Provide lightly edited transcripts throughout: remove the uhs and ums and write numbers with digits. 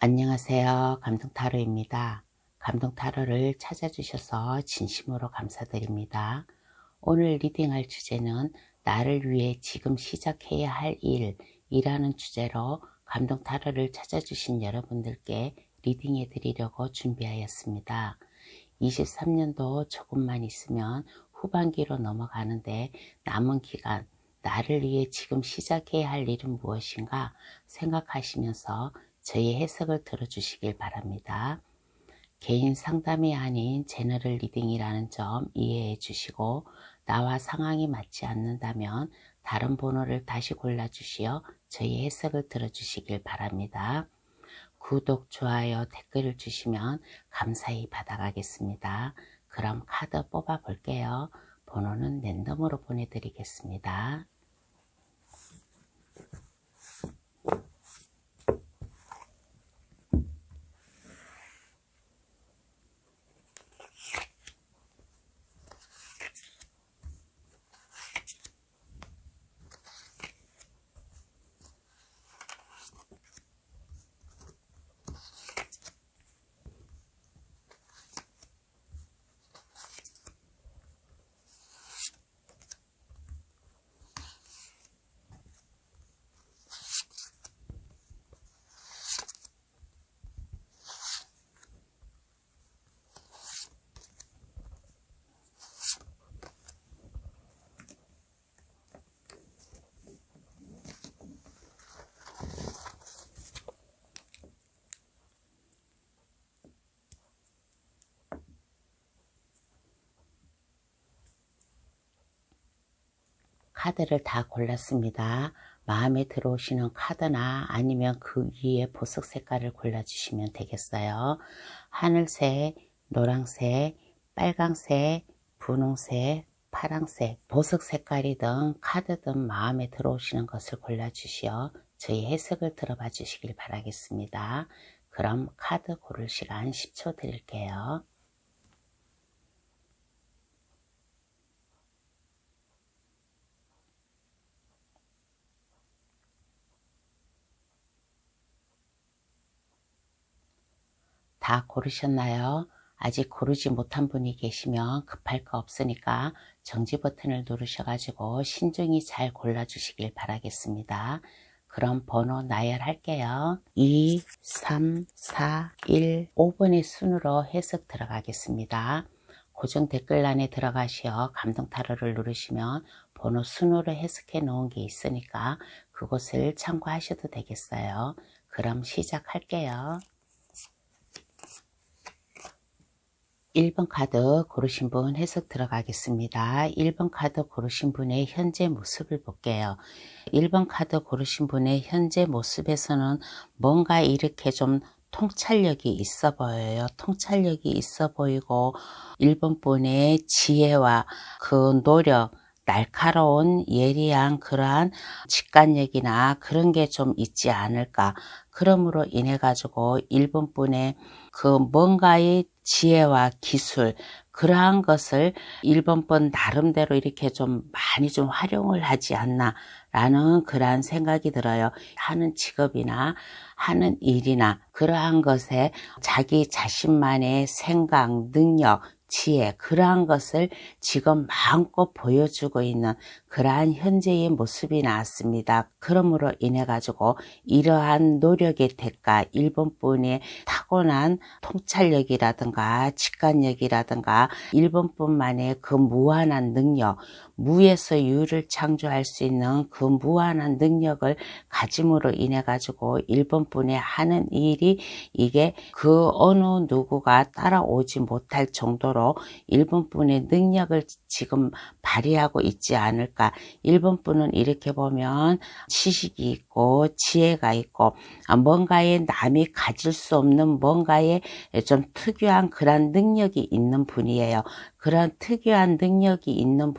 안녕하세요. 감동타로입니다. 감동타로를 찾아주셔서 진심으로 감사드립니다. 오늘 리딩할 주제는 나를 위해 지금 시작해야 할 일이라는 주제로 감동타로를 찾아주신 여러분들께 리딩해 드리려고 준비하였습니다. 23년도 조금만 있으면 후반기로 넘어가는데 남은 기간 나를 위해 지금 시작해야 할 일은 무엇인가 생각하시면서 저희 해석을 들어주시길 바랍니다. 개인 상담이 아닌 제너럴 리딩이라는 점 이해해 주시고 나와 상황이 맞지 않는다면 다른 번호를 다시 골라주시어 저희 해석을 들어주시길 바랍니다. 구독, 좋아요, 댓글을 주시면 감사히 받아가겠습니다. 그럼 카드 뽑아 볼게요. 번호는 랜덤으로 보내드리겠습니다. 카드를 다 골랐습니다. 마음에 들어오시는 카드나 아니면 그 위에 보석 색깔을 골라주시면 되겠어요. 하늘색, 노란색, 빨강색, 분홍색, 파랑색, 보석 색깔이든 카드든 마음에 들어오시는 것을 골라주시어 저희 해석을 들어봐 주시길 바라겠습니다. 그럼 카드 고를 시간 10초 드릴게요. 다 고르셨나요? 아직 고르지 못한 분이 계시면 급할 거 없으니까 정지 버튼을 누르셔가지고 신중히 잘 골라주시길 바라겠습니다. 그럼 번호 나열할게요. 2, 3, 4, 1, 5번의 순으로 해석 들어가겠습니다. 고정 댓글란에 들어가시어 감동타로를 누르시면 번호 순으로 해석해 놓은 게 있으니까 그곳을 참고하셔도 되겠어요. 그럼 시작할게요. 1번 카드 고르신 분 해석 들어가겠습니다. 1번 카드 고르신 분의 현재 모습을 볼게요. 1번 카드 고르신 분의 현재 모습에서는 뭔가 이렇게 좀 통찰력이 있어 보여요. 통찰력이 있어 보이고 1번 분의 지혜와 그 노력, 날카로운 예리한 그러한 직관력이나 그런 게 좀 있지 않을까. 그러므로 인해 가지고 1번 분의 그 뭔가의 지혜와 기술 그러한 것을 1번 분 나름대로 이렇게 좀 많이 좀 활용을 하지 않나 라는 그러한 생각이 들어요. 하는 직업이나 하는 일이나 그러한 것에 자기 자신만의 생각, 능력, 지혜 그러한 것을 지금 마음껏 보여주고 있는 그러한 현재의 모습이 나왔습니다. 그러므로 인해 가지고 이러한 노력의 대가 1번 분의 타고난 통찰력이라든가 직관력이라든가 1번 분만의 그 무한한 능력 무에서 유를 창조할 수 있는 그 무한한 능력을 가짐으로 인해 가지고 1번 분의 하는 일이 이게 그 어느 누구가 따라오지 못할 정도로 1번 분의 능력을 지금 발휘하고 있지 않을까. 1번 분은 이렇게 보면 지식이 있고 지혜가 있고 뭔가에 남이 가질 수 없는 뭔가에 좀 특유한 그런 능력이 있는 분이에요. 그런 특유한 능력이 있는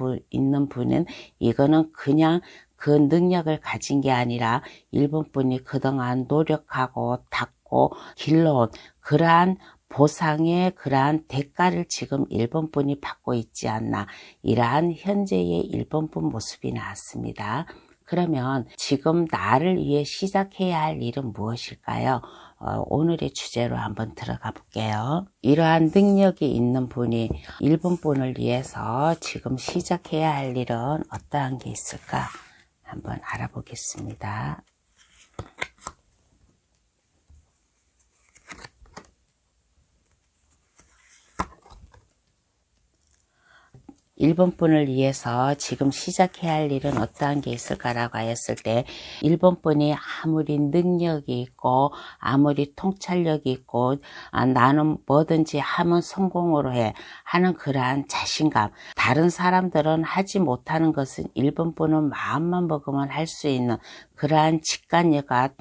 분은 이거는 그냥 그 능력을 가진 게 아니라 1번 분이 그동안 노력하고 닦고 길러온 그러한 보상의 그러한 대가를 지금 1번 분이 받고 있지 않나 이러한 현재의 1번 분 모습이 나왔습니다. 그러면 지금 나를 위해 시작해야 할 일은 무엇일까요? 오늘의 주제로 한번 들어가 볼게요. 이러한 능력이 있는 분이 1번 분을 위해서 지금 시작해야 할 일은 어떠한 게 있을까 한번 알아보겠습니다. 1번 분을 위해서 지금 시작해야 할 일은 어떠한 게 있을까라고 하였을 때 1번 분이 아무리 능력이 있고 아무리 통찰력이 있고 나는 뭐든지 하면 성공으로 해 하는 그러한 자신감, 다른 사람들은 하지 못하는 것은 1번 분은 마음만 먹으면 할 수 있는 그러한 직관력과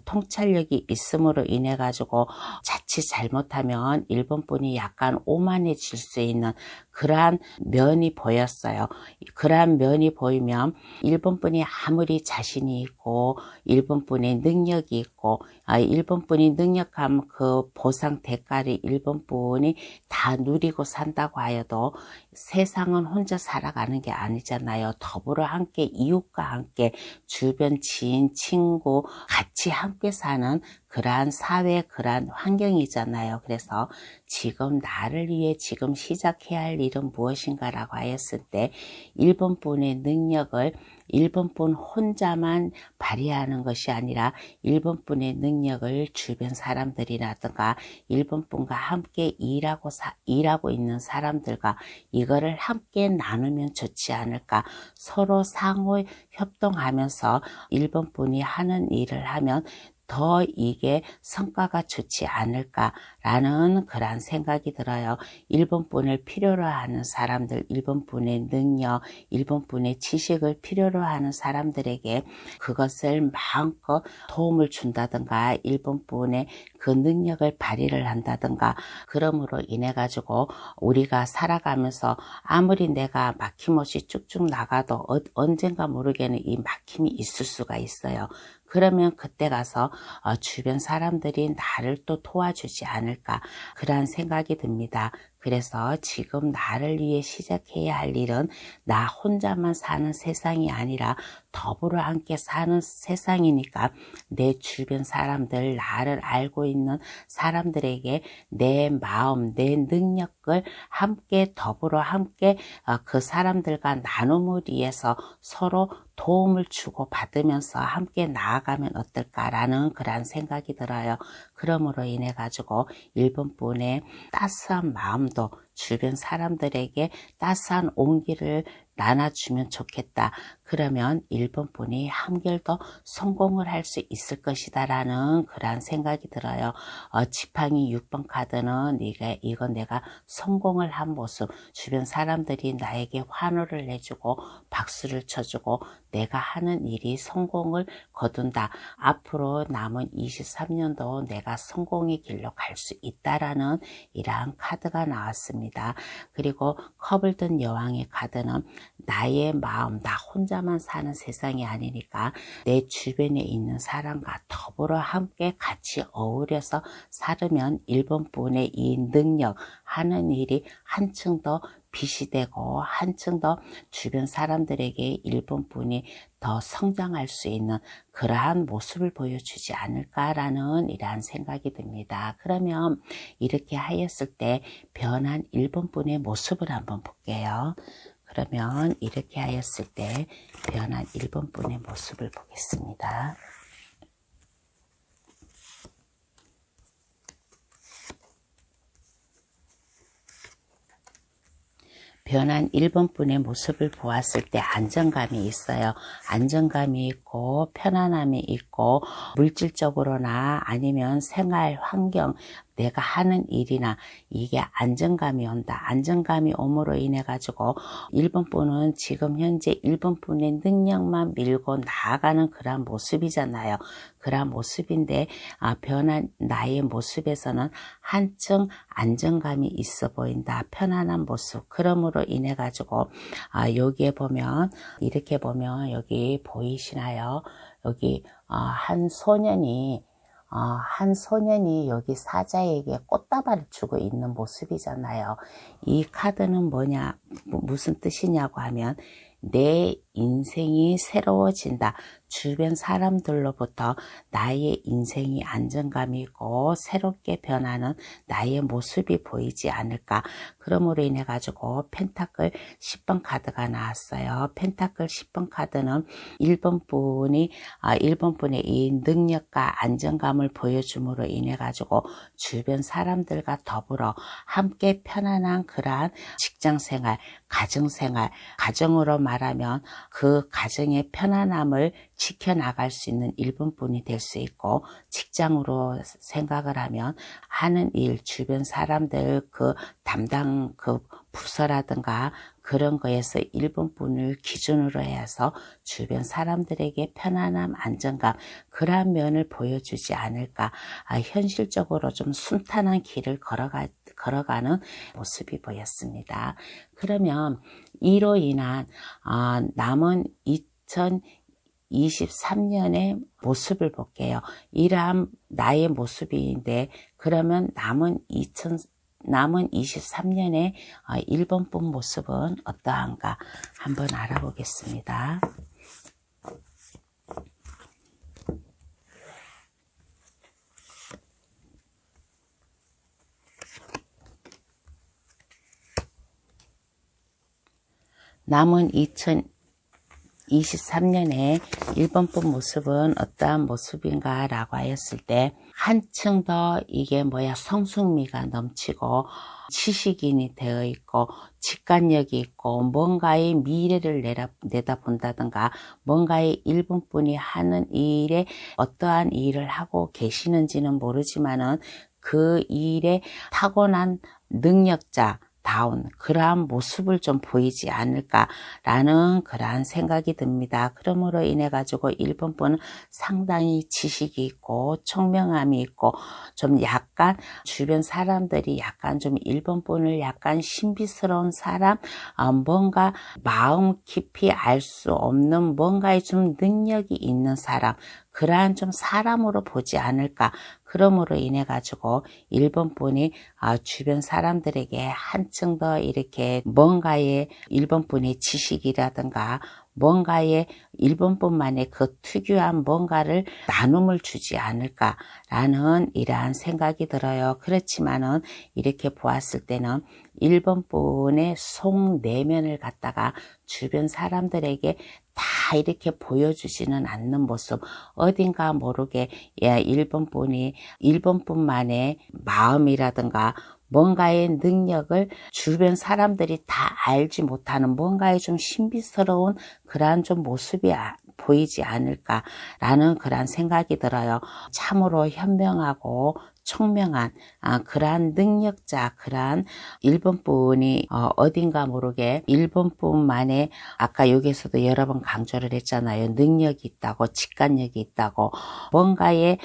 통찰력이 있음으로 인해 가지고 자칫 잘못하면 1번 분이 약간 오만해질 수 있는 그러한 면이 보였어요. 그러한 면이 보이면 1번 분이 아무리 자신이 있고 1번 분의 능력이 있고 1번 분이 능력하면 그 보상 대가를 1번 분이 다 누리고 산다고 하여도 세상은 혼자 살아가는 게 아니잖아요. 더불어 함께 이웃과 함께 주변 지인, 친구 같이 함께 사는 그러한 사회, 그러한 환경이잖아요. 그래서 지금 나를 위해 지금 시작해야 할 일은 무엇인가 라고 하였을 때 1번 분의 능력을 1번 분 혼자만 발휘하는 것이 아니라 1번 분의 능력을 주변 사람들이라든가 1번 분과 함께 일하고 있는 사람들과 이거를 함께 나누면 좋지 않을까. 서로 상호 협동하면서 1번 분이 하는 일을 하면 더 이게 성과가 좋지 않을까라는 그런 생각이 들어요. 1번 분을 필요로 하는 사람들, 1번 분의 능력, 1번 분의 지식을 필요로 하는 사람들에게 그것을 마음껏 도움을 준다든가 1번 분의 그 능력을 발휘를 한다든가 그러므로 인해 가지고 우리가 살아가면서 아무리 내가 막힘없이 쭉쭉 나가도 언젠가 모르게는 이 막힘이 있을 수가 있어요. 그러면 그때 가서 주변 사람들이 나를 또 도와주지 않을까 그런 생각이 듭니다. 그래서 지금 나를 위해 시작해야 할 일은 나 혼자만 사는 세상이 아니라 더불어 함께 사는 세상이니까 내 주변 사람들, 나를 알고 있는 사람들에게 내 마음, 내 능력을 함께 더불어 함께 그 사람들과 나눔을 위해서 서로 도움을 주고 받으면서 함께 나아가면 어떨까라는 그런 생각이 들어요. 그러므로 인해 가지고 1번 분의 따스한 마음도 주변 사람들에게 따스한 온기를 나눠주면 좋겠다. 그러면 1번 분이 한결 더 성공을 할 수 있을 것이다 라는 그런 생각이 들어요. 지팡이 6번 카드는 이건 내가 성공을 한 모습, 주변 사람들이 나에게 환호를 해주고 박수를 쳐주고 내가 하는 일이 성공을 거둔다. 앞으로 남은 23년도 내가 성공의 길로 갈 수 있다라는 이러한 카드가 나왔습니다. 그리고 컵을 든 여왕의 카드는 나의 마음, 나 혼자만 사는 세상이 아니니까 내 주변에 있는 사람과 더불어 함께 같이 어울려서 살으면 1번 분의 이 능력, 하는 일이 한층 더 빛이 되고 한층 더 주변 사람들에게 1번 분이 더 성장할 수 있는 그러한 모습을 보여주지 않을까라는 이러한 생각이 듭니다. 그러면 이렇게 하였을 때 변한 1번 분의 모습을 한번 볼게요. 그러면 이렇게 하였을 때 변한 1번 분의 모습을 보겠습니다. 변한 1번 분의 모습을 보았을 때 안정감이 있어요. 안정감이 있고 편안함이 있고 물질적으로나 아니면 생활 환경 내가 하는 일이나 이게 안정감이 온다. 안정감이 옴으로 인해 가지고 1번 분은 지금 현재 1번 분의 능력만 밀고 나아가는 그런 모습이잖아요. 그런 모습인데 변한 나의 모습에서는 한층 안정감이 있어 보인다. 편안한 모습. 그러므로 인해 가지고 여기에 보면 이렇게 보면 여기 보이시나요? 여기 한 소년이 여기 사자에게 꽃다발을 주고 있는 모습이잖아요. 이 카드는 무슨 뜻이냐고 하면 내 인생이 새로워진다. 주변 사람들로부터 나의 인생이 안정감이 있고 새롭게 변하는 나의 모습이 보이지 않을까. 그러므로 인해 가지고 펜타클 10번 카드가 나왔어요. 펜타클 10번 카드는 1번 분의 이 능력과 안정감을 보여줌으로 인해 가지고 주변 사람들과 더불어 함께 편안한 그러한 직장생활, 가정생활, 가정으로 말하면 그 가정의 편안함을 지켜나갈 수 있는 1번 분이 될 수 있고, 직장으로 생각을 하면 하는 일, 주변 사람들 그 담당 그 부서라든가 그런 거에서 1번 분을 기준으로 해서 주변 사람들에게 편안함, 안정감, 그러한 면을 보여주지 않을까. 현실적으로 좀 순탄한 길을 걸어가는 모습이 보였습니다. 그러면 이로 인한 남은 2023년의 모습을 볼게요. 이러한 나의 모습인데, 그러면 남은 23년의 1번 분 모습은 어떠한가 한번 알아보겠습니다. 남은 2023년에 1번 분 모습은 어떠한 모습인가 라고 하였을 때, 한층 더 이게 성숙미가 넘치고 지식인이 되어 있고 직관력이 있고 뭔가의 미래를 내다본다든가 뭔가의 1번 분이 하는 일에 어떠한 일을 하고 계시는지는 모르지만은 그 일에 타고난 능력자 다운 그러한 모습을 좀 보이지 않을까라는 그러한 생각이 듭니다. 그러므로 인해 가지고 1번 분은 상당히 지식이 있고 총명함이 있고 좀 약간 주변 사람들이 약간 좀 1번 분을 약간 신비스러운 사람, 뭔가 마음 깊이 알 수 없는 뭔가에 좀 능력이 있는 사람, 그러한 좀 사람으로 보지 않을까. 그러므로 인해 가지고 1번 분이 주변 사람들에게 한층 더 이렇게 뭔가의 1번 분의 지식이라든가 뭔가의 1번 분만의 그 특유한 뭔가를 나눔을 주지 않을까라는 이러한 생각이 들어요. 그렇지만은 이렇게 보았을 때는 1번 분의 속내면을 갖다가 주변 사람들에게 다 이렇게 보여주지는 않는 모습, 어딘가 모르게 1번 분만의 마음이라든가 뭔가의 능력을 주변 사람들이 다 알지 못하는 뭔가의 좀 신비스러운 그러한 좀 모습이 보이지 않을까라는 그러한 생각이 들어요. 참으로 현명하고 총명한 그러한 능력자, 그러한 1번 분이 어딘가 모르게 1번 분만의 아까 여기서도 여러 번 강조를 했잖아요. 능력이 있다고, 직관력이 있다고, 뭔가에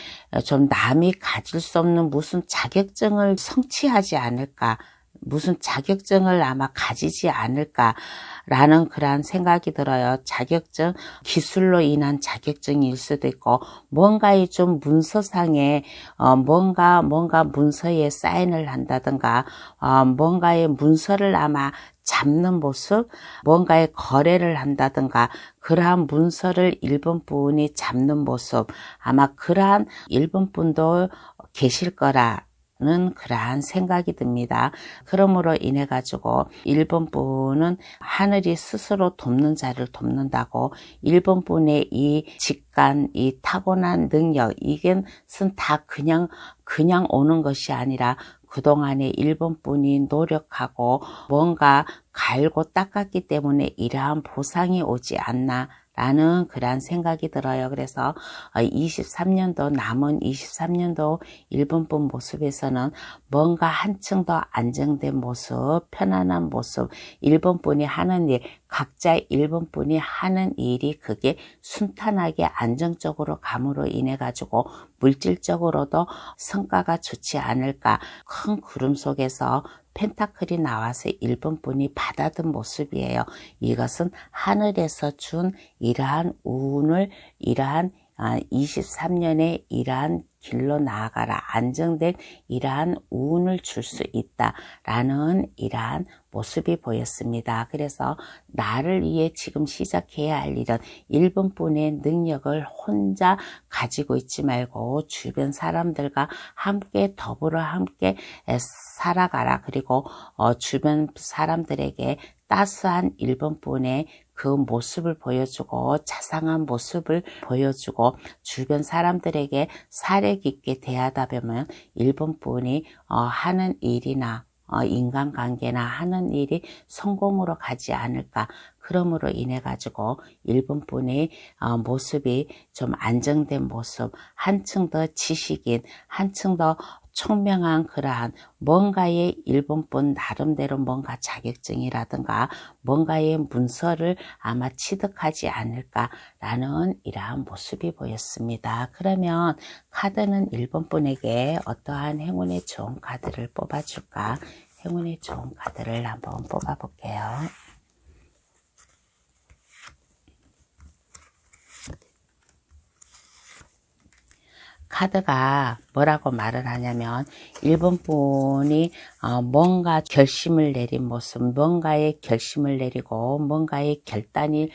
좀 남이 가질 수 없는 무슨 자격증을 성취하지 않을까, 무슨 자격증을 아마 가지지 않을까라는 그러한 생각이 들어요. 자격증, 기술로 인한 자격증일 수도 있고 뭔가의 좀 문서상에 뭔가 문서에 사인을 한다든가 뭔가의 문서를 아마 잡는 모습, 뭔가의 거래를 한다든가 그러한 문서를 1번 분이 잡는 모습, 아마 그러한 1번 분도 계실 거라 는 그러한 생각이 듭니다. 그러므로 인해 가지고 1번 분은 하늘이 스스로 돕는 자를 돕는다고 1번 분의 이 직관, 이 타고난 능력, 이것은 다 그냥 오는 것이 아니라 그동안에 1번 분이 노력하고 뭔가 갈고 닦았기 때문에 이러한 보상이 오지 않나 라는 그러한 생각이 들어요. 그래서 23년도 남은 23년도 1번 분 모습에서는 뭔가 한층 더 안정된 모습, 편안한 모습, 1번 분이 하는 일, 각자 1번 분이 하는 일이 그게 순탄하게 안정적으로 감으로 인해 가지고 물질적으로도 성과가 좋지 않을까. 큰 구름 속에서 펜타클이 나와서 1번 분이 받아든 모습이에요. 이것은 하늘에서 준 이러한 운을, 이러한 23년에 이러한 길로 나아가라. 안정된 이러한 운을 줄 수 있다라는 이러한 모습이 보였습니다. 그래서 나를 위해 지금 시작해야 할 일은 1번분의 능력을 혼자 가지고 있지 말고 주변 사람들과 함께 더불어 함께 살아가라. 그리고 주변 사람들에게 따스한 1번분의 그 모습을 보여주고 자상한 모습을 보여주고 주변 사람들에게 사려 깊게 대하다 보면 1번분이 하는 일이나 인간관계나 하는 일이 성공으로 가지 않을까. 그러므로 인해 가지고 1번분의 모습이 좀 안정된 모습, 한층 더 지식인, 한층 더 총명한 그러한 뭔가의 1번분 나름대로 뭔가 자격증이라든가 뭔가의 문서를 아마 취득하지 않을까라는 이러한 모습이 보였습니다. 그러면 카드는 1번분에게 어떠한 행운의 좋은 카드를 뽑아줄까? 행운의 좋은 카드를 한번 뽑아볼게요. 카드가 뭐라고 말을 하냐면 1번분이 뭔가 결심을 내린 모습, 뭔가의 결심을 내리고 뭔가의 결단을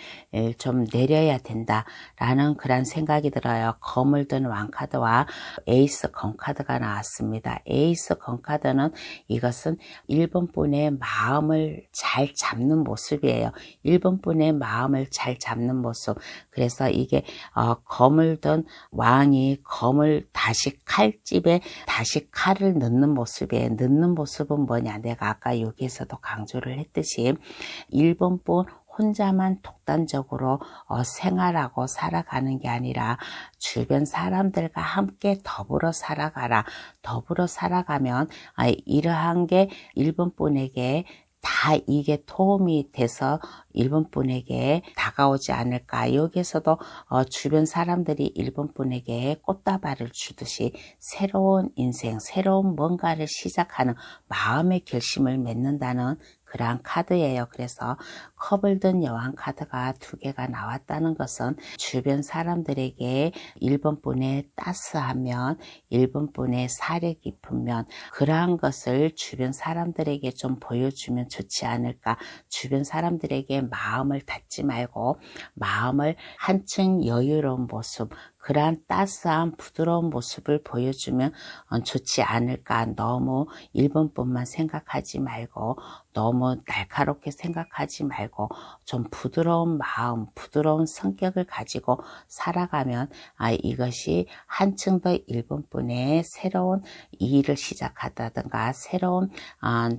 좀 내려야 된다라는 그런 생각이 들어요. 검을 든 왕카드와 에이스 검카드가 나왔습니다. 에이스 검카드는 이것은 1번분의 마음을 잘 잡는 모습이에요. 1번분의 마음을 잘 잡는 모습. 그래서 이게 검을 든 왕이 검을 다시 칼집에 다시 칼을 넣는 모습이에요. 넣는 모습은 뭐냐? 내가 아까 여기에서도 강조를 했듯이 1번분 혼자만 독단적으로 생활하고 살아가는 게 아니라 주변 사람들과 함께 더불어 살아가라. 더불어 살아가면 이러한 게 1번분에게 다 이게 도움이 돼서 1번분에게 다가오지 않을까. 여기에서도 주변 사람들이 1번분에게 꽃다발을 주듯이 새로운 인생, 새로운 뭔가를 시작하는 마음의 결심을 맺는다는 그러한 카드예요. 그래서 컵을 든 여왕 카드가 2개가 나왔다는 것은 주변 사람들에게 1번분의 따스하면 1번분의 사려 깊은 면 그러한 것을 주변 사람들에게 좀 보여주면 좋지 않을까. 주변 사람들에게 마음을 닫지 말고 마음을 한층 여유로운 모습, 그러한 따스한 부드러운 모습을 보여주면 좋지 않을까. 너무 1번뿐만 생각하지 말고 너무 날카롭게 생각하지 말고 좀 부드러운 마음, 부드러운 성격을 가지고 살아가면 이것이 한층 더 1번뿐의 새로운 일을 시작한다든가 새로운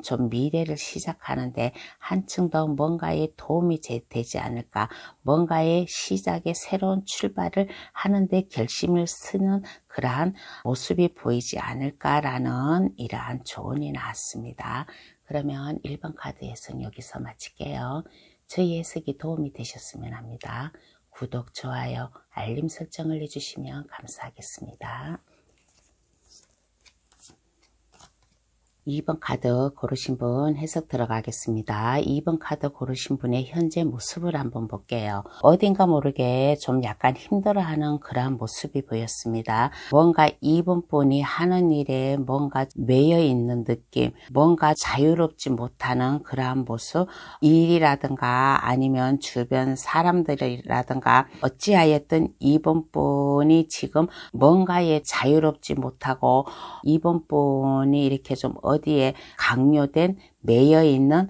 좀 미래를 시작하는데 한층 더 뭔가에 도움이 되지 않을까. 뭔가의 시작에 새로운 출발을 하는데 결심을 쓰는 그러한 모습이 보이지 않을까라는 이러한 조언이 나왔습니다. 그러면 1번 카드 해석 여기서 마칠게요. 저희 해석이 도움이 되셨으면 합니다. 구독, 좋아요, 알림 설정을 해주시면 감사하겠습니다. 2번 카드 고르신 분 해석 들어가겠습니다. 2번 카드 고르신 분의 현재 모습을 한번 볼게요. 어딘가 모르게 좀 약간 힘들어하는 그러한 모습이 보였습니다. 뭔가 2번 분이 하는 일에 뭔가 매여 있는 느낌, 뭔가 자유롭지 못하는 그러한 모습, 일이라든가 아니면 주변 사람들이라든가 어찌하였든 2번 분이 지금 뭔가에 자유롭지 못하고 2번 분이 이렇게 좀 어디에 강요된 매여 있는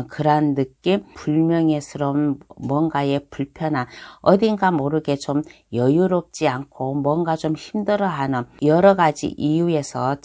그러한 느낌, 불명예스러운 뭔가의 불편한 어딘가 모르게 좀 여유롭지 않고 뭔가 좀 힘들어하는 여러 가지 이유에서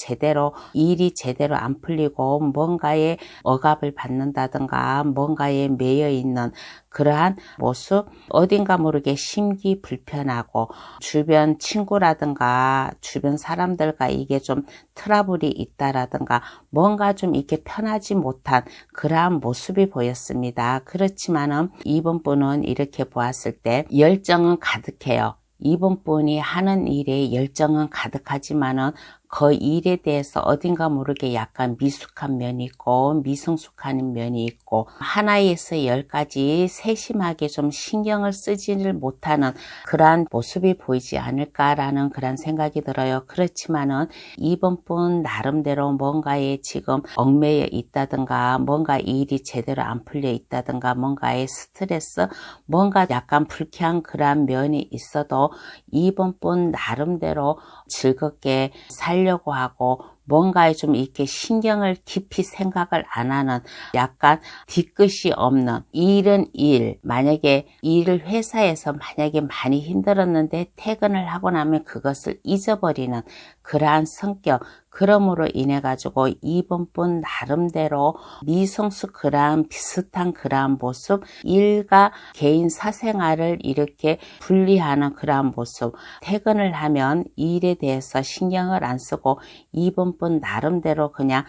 일이 제대로 안 풀리고 뭔가의 억압을 받는다든가 뭔가에 매여 있는 그러한 모습, 어딘가 모르게 심기 불편하고 주변 친구라든가 주변 사람들과 이게 좀 트러블이 있다라든가 뭔가 좀 이렇게 편하지 못한 그러한 모습이 보였습니다. 그렇지만은 2번 분은 이렇게 보았을 때 열정은 가득해요. 2번 분이 하는 일에 열정은 가득하지만은 그 일에 대해서 어딘가 모르게 약간 미숙한 면이 있고 미성숙한 면이 있고 하나에서 10가지 세심하게 좀 신경을 쓰지를 못하는 그러한 모습이 보이지 않을까라는 그런 생각이 들어요. 그렇지만은 이번 분 나름대로 뭔가에 지금 얽매여 있다든가 뭔가 일이 제대로 안 풀려 있다든가 뭔가의 스트레스 뭔가 약간 불쾌한 그러한 면이 있어도 이번 분 나름대로 즐겁게 살려고 하고 뭔가에 좀 이렇게 신경을 깊이 생각을 안 하는 약간 뒤끝이 없는 일은 일 만약에 일을 회사에서 만약에 많이 힘들었는데 퇴근을 하고 나면 그것을 잊어버리는 그러한 성격 그러므로 인해 가지고 이번 분 나름대로 미성숙 그러한 비슷한 그러한 모습 일과 개인 사생활을 이렇게 분리하는 그러한 모습 퇴근을 하면 일에 대해서 신경을 안 쓰고 이번 분 나름대로 그냥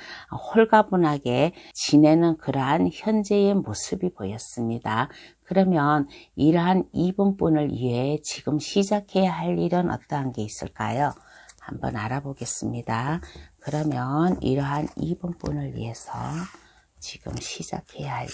홀가분하게 지내는 그러한 현재의 모습이 보였습니다. 그러면 이러한 이번 분을 위해 지금 시작해야 할 일은 어떠한 게 있을까요? 한번 알아보겠습니다. 그러면 이러한 이번 분을 위해서 지금 시작해야 할 일.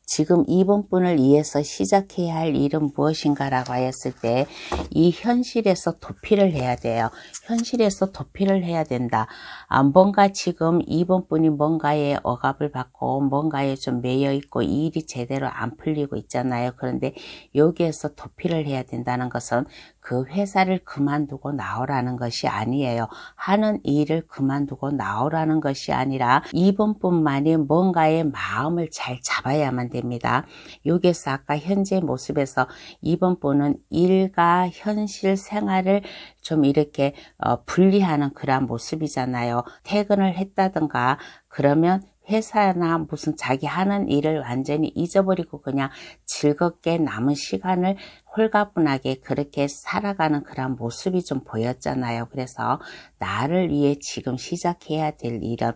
지금 이번 분을 위해서 시작해야 할 일은 무엇인가 라고 하였을 때 이 현실에서 도피를 해야 돼요. 현실에서 도피를 해야 된다. 뭔가 지금 이번 분이 뭔가에 억압을 받고 뭔가에 좀 매여 있고 일이 제대로 안 풀리고 있잖아요. 그런데 여기에서 도피를 해야 된다는 것은 그 회사를 그만두고 나오라는 것이 아니에요. 하는 일을 그만두고 나오라는 것이 아니라 이번 분만이 뭔가의 마음을 잘 잡아야만 됩니다. 여기에서 아까 현재 모습에서 이번 분은 일과 현실 생활을 좀 이렇게 분리하는 그런 모습이잖아요. 퇴근을 했다든가 그러면 회사나 무슨 자기 하는 일을 완전히 잊어버리고 그냥 즐겁게 남은 시간을 홀가분하게 그렇게 살아가는 그런 모습이 좀 보였잖아요. 그래서 나를 위해 지금 시작해야 될 일은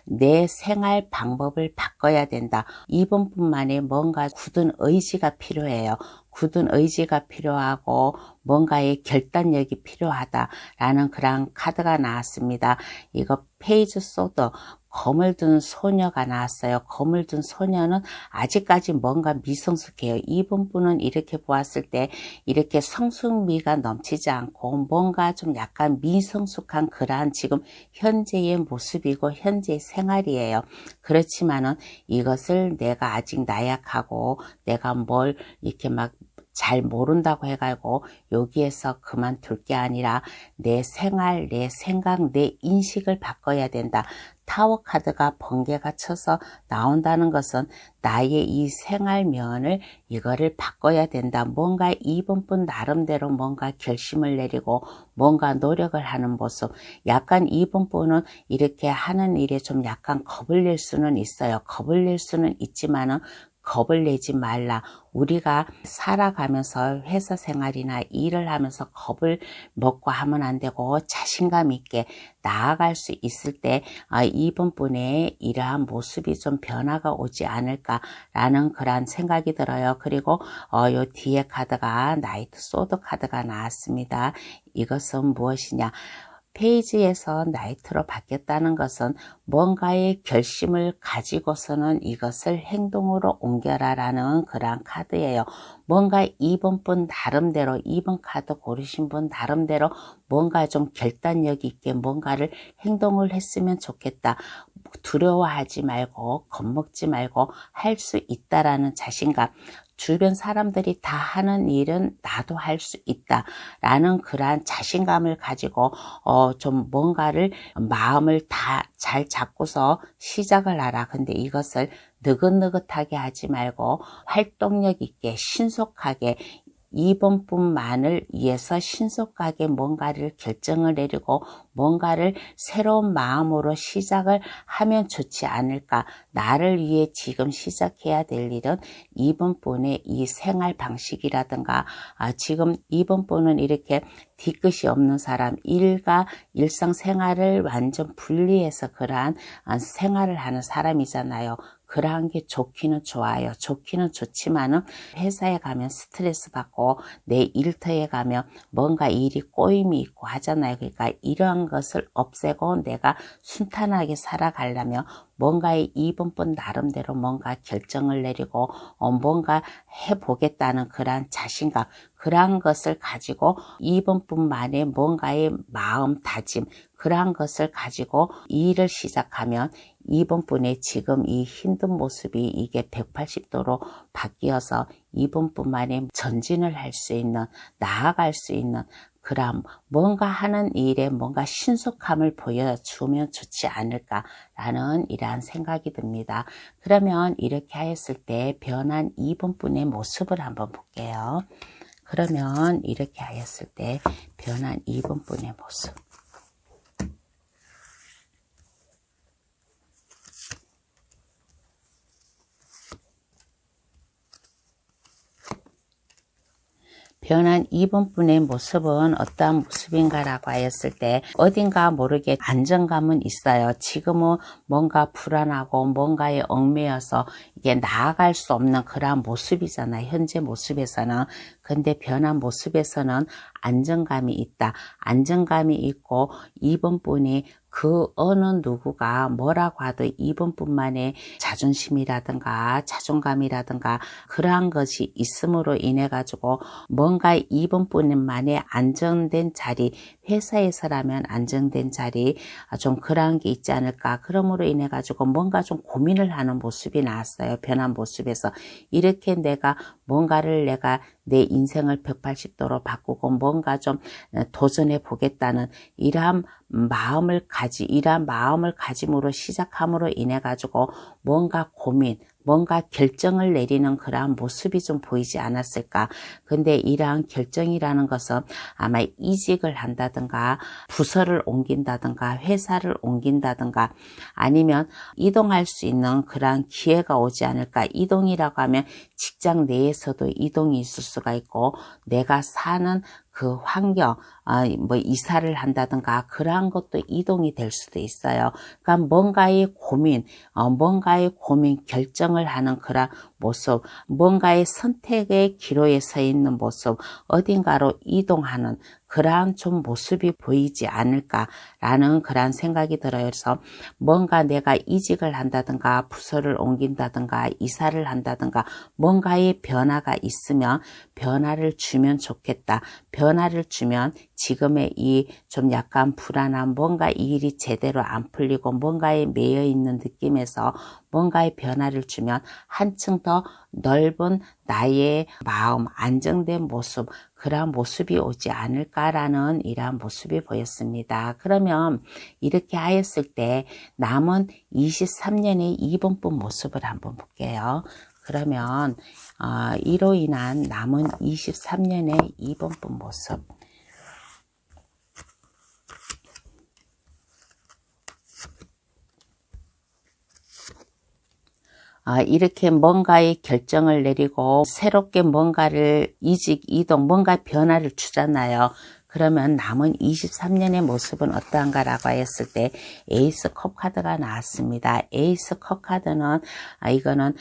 내 생활 방법을 바꿔야 된다. 이번뿐만이 뭔가 굳은 의지가 필요해요. 굳은 의지가 필요하고 뭔가의 결단력이 필요하다라는 그런 카드가 나왔습니다. 이거 페이지 소드 검을 든 소녀가 나왔어요. 검을 든 소녀는 아직까지 뭔가 미성숙해요. 이번 분은 이렇게 보았을 때 이렇게 성숙미가 넘치지 않고 뭔가 좀 약간 미성숙한 그러한 지금 현재의 모습이고 현재의 생활이에요. 그렇지만은 이것을 내가 아직 나약하고 내가 뭘 이렇게 막 잘 모른다고 해가지고 여기에서 그만둘 게 아니라 내 생활, 내 생각, 내 인식을 바꿔야 된다. 타워 카드가 번개가 쳐서 나온다는 것은 나의 이 생활면을 이거를 바꿔야 된다. 뭔가 이번 분 나름대로 뭔가 결심을 내리고 뭔가 노력을 하는 모습. 약간 이번 분은 이렇게 하는 일에 좀 약간 겁을 낼 수는 있어요. 겁을 낼 수는 있지만은 겁을 내지 말라. 우리가 살아가면서 회사 생활이나 일을 하면서 겁을 먹고 하면 안 되고 자신감 있게 나아갈 수 있을 때 이번 분의 이러한 모습이 좀 변화가 오지 않을까라는 그런 생각이 들어요. 그리고 요 뒤에 카드가 나이트 소드 카드가 나왔습니다. 이것은 무엇이냐? 페이지에서 나이트로 바뀌었다는 것은 뭔가의 결심을 가지고서는 이것을 행동으로 옮겨라 라는 그러한 카드예요. 뭔가 이번 분 나름대로 이번 카드 고르신 분 나름대로 뭔가 좀 결단력 있게 뭔가를 행동을 했으면 좋겠다. 두려워하지 말고 겁먹지 말고 할 수 있다라는 자신감. 주변 사람들이 다 하는 일은 나도 할 수 있다 라는 그러한 자신감을 가지고 좀 뭔가를 마음을 다 잘 잡고서 시작을 하라. 근데 이것을 느긋느긋하게 하지 말고 활동력 있게 신속하게 이번 분만을 위해서 신속하게 뭔가를 결정을 내리고 뭔가를 새로운 마음으로 시작을 하면 좋지 않을까. 나를 위해 지금 시작해야 될 일은 이번 분의 이 생활 방식이라든가 지금 이번 분은 이렇게 뒤끝이 없는 사람, 일과 일상생활을 완전 분리해서 그러한 생활을 하는 사람이잖아요. 그러한 게 좋기는 좋아요. 좋기는 좋지만은 회사에 가면 스트레스 받고 내 일터에 가면 뭔가 일이 꼬임이 있고 하잖아요. 그러니까 이러한 것을 없애고 내가 순탄하게 살아가려면 뭔가의 이번분 나름대로 뭔가 결정을 내리고 뭔가 해보겠다는 그러한 자신감, 그러한 것을 가지고 이번뿐만에 뭔가의 마음 다짐, 그러한 것을 가지고 일을 시작하면 이번분의 지금 이 힘든 모습이 이게 180도로 바뀌어서 이번뿐만에 전진을 할 수 있는, 나아갈 수 있는 그럼 뭔가 하는 일에 뭔가 신속함을 보여주면 좋지 않을까라는 이러한 생각이 듭니다. 그러면 이렇게 하였을 때 변한 이번분의 모습을 한번 볼게요. 그러면 이렇게 하였을 때 변한 이번분의 모습. 변한 이번분의 모습은 어떠한 모습인가라고 하였을 때 어딘가 모르게 안정감은 있어요. 지금은 뭔가 불안하고 뭔가에 얽매여서 이게 나아갈 수 없는 그러한 모습이잖아요. 현재 모습에서는. 근데 변한 모습에서는 안정감이 있다. 안정감이 있고 이번분이 그 어느 누구가 뭐라고 하도 이번뿐만의 자존심이라든가 자존감이라든가 그러한 것이 있음으로 인해 가지고 뭔가 이번뿐만의 안정된 자리, 회사에서라면 안정된 자리 좀 그러한 게 있지 않을까. 그러므로 인해 가지고 뭔가 좀 고민을 하는 모습이 나왔어요. 변한 모습에서. 이렇게 내가 뭔가를 내가 내 인생을 180도로 바꾸고 뭔가 좀 도전해 보겠다는 이러한 마음을 가짐으로 시작함으로 인해 가지고 뭔가 고민, 뭔가 결정을 내리는 그러한 모습이 좀 보이지 않았을까. 근데 이러한 결정이라는 것은 아마 이직을 한다든가 부서를 옮긴다든가 회사를 옮긴다든가 아니면 이동할 수 있는 그러한 기회가 오지 않을까. 이동이라고 하면 직장 내에서도 이동이 있을 수가 있고 내가 사는 그 환경, 뭐 이사를 한다든가 그러한 것도 이동이 될 수도 있어요. 그러니까 뭔가의 고민, 결정을 하는 그런 모습, 뭔가의 선택의 기로에 서 있는 모습, 어딘가로 이동하는 그러한 좀 모습이 보이지 않을까라는 그러한 생각이 들어요. 그래서 뭔가 내가 이직을 한다든가 부서를 옮긴다든가 이사를 한다든가 뭔가의 변화가 있으면 변화를 주면 좋겠다. 변화를 주면 지금의 이 좀 약간 불안한 뭔가 이 일이 제대로 안 풀리고 뭔가에 매여 있는 느낌에서 뭔가의 변화를 주면 한층 더 넓은 나의 마음, 안정된 모습, 그러한 모습이 오지 않을까라는 이러한 모습이 보였습니다. 그러면 이렇게 하였을 때 남은 23년의 이번분 모습을 한번 볼게요. 그러면 이로 인한 남은 23년의 이번분 모습. 이렇게 뭔가의 결정을 내리고 새롭게 뭔가를 이직, 이동, 뭔가 변화를 주잖아요. 그러면 남은 23년의 모습은 어떠한가라고 했을 때 에이스 컵 카드가 나왔습니다. 에이스 컵 카드는 이거는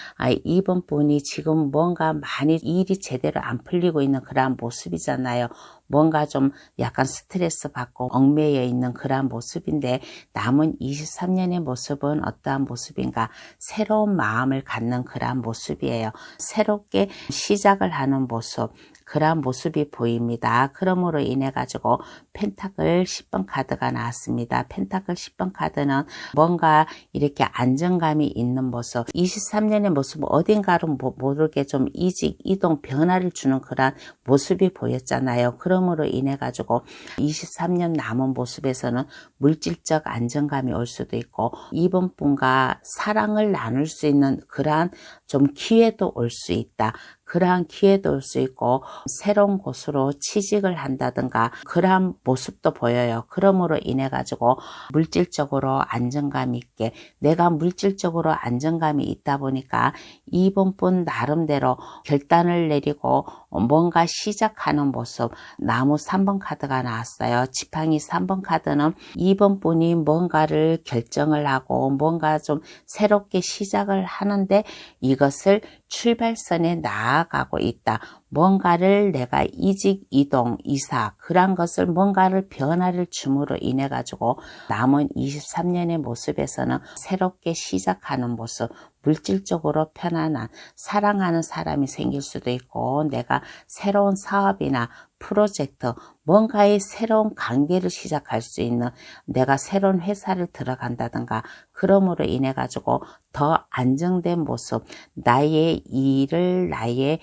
이번 분이 지금 뭔가 많이 일이 제대로 안 풀리고 있는 그러한 모습이잖아요. 뭔가 좀 약간 스트레스 받고 얽매여 있는 그러한 모습인데 남은 23년의 모습은 어떠한 모습인가? 새로운 마음을 갖는 그러한 모습이에요. 새롭게 시작을 하는 모습. 그러한 모습이 보입니다. 그러므로 인해 가지고 펜타클 10번 카드가 나왔습니다. 펜타클 10번 카드는 뭔가 이렇게 안정감이 있는 모습, 23년의 모습 어딘가로 모르게 좀 이직, 이동, 변화를 주는 그러한 모습이 보였잖아요. 그러므로 인해 가지고 23년 남은 모습에서는 물질적 안정감이 올 수도 있고 이번 분과 사랑을 나눌 수 있는 그러한 좀 기회도 올 수 있다. 그러한 기회도 올 수 있고 새로운 곳으로 취직을 한다든가 그러한 모습도 보여요. 그러므로 인해 가지고 물질적으로 안정감 있게 내가 물질적으로 안정감이 있다 보니까 이번 분 나름대로 결단을 내리고 뭔가 시작하는 모습. 나무 3번 카드가 나왔어요. 지팡이 3번 카드는 이번 분이 뭔가를 결정을 하고 뭔가 좀 새롭게 시작을 하는데 이것을 출발선에 나아가고 있다. 뭔가를 내가 이직, 이동, 이사 그런 것을 뭔가를 변화를 줌으로 인해 가지고 남은 23년의 모습에서는 새롭게 시작하는 모습, 물질적으로 편안한 사랑하는 사람이 생길 수도 있고 내가 새로운 사업이나 프로젝트, 뭔가의 새로운 관계를 시작할 수 있는 내가 새로운 회사를 들어간다든가 그러므로 인해 가지고 더 안정된 모습, 나의 일을 나의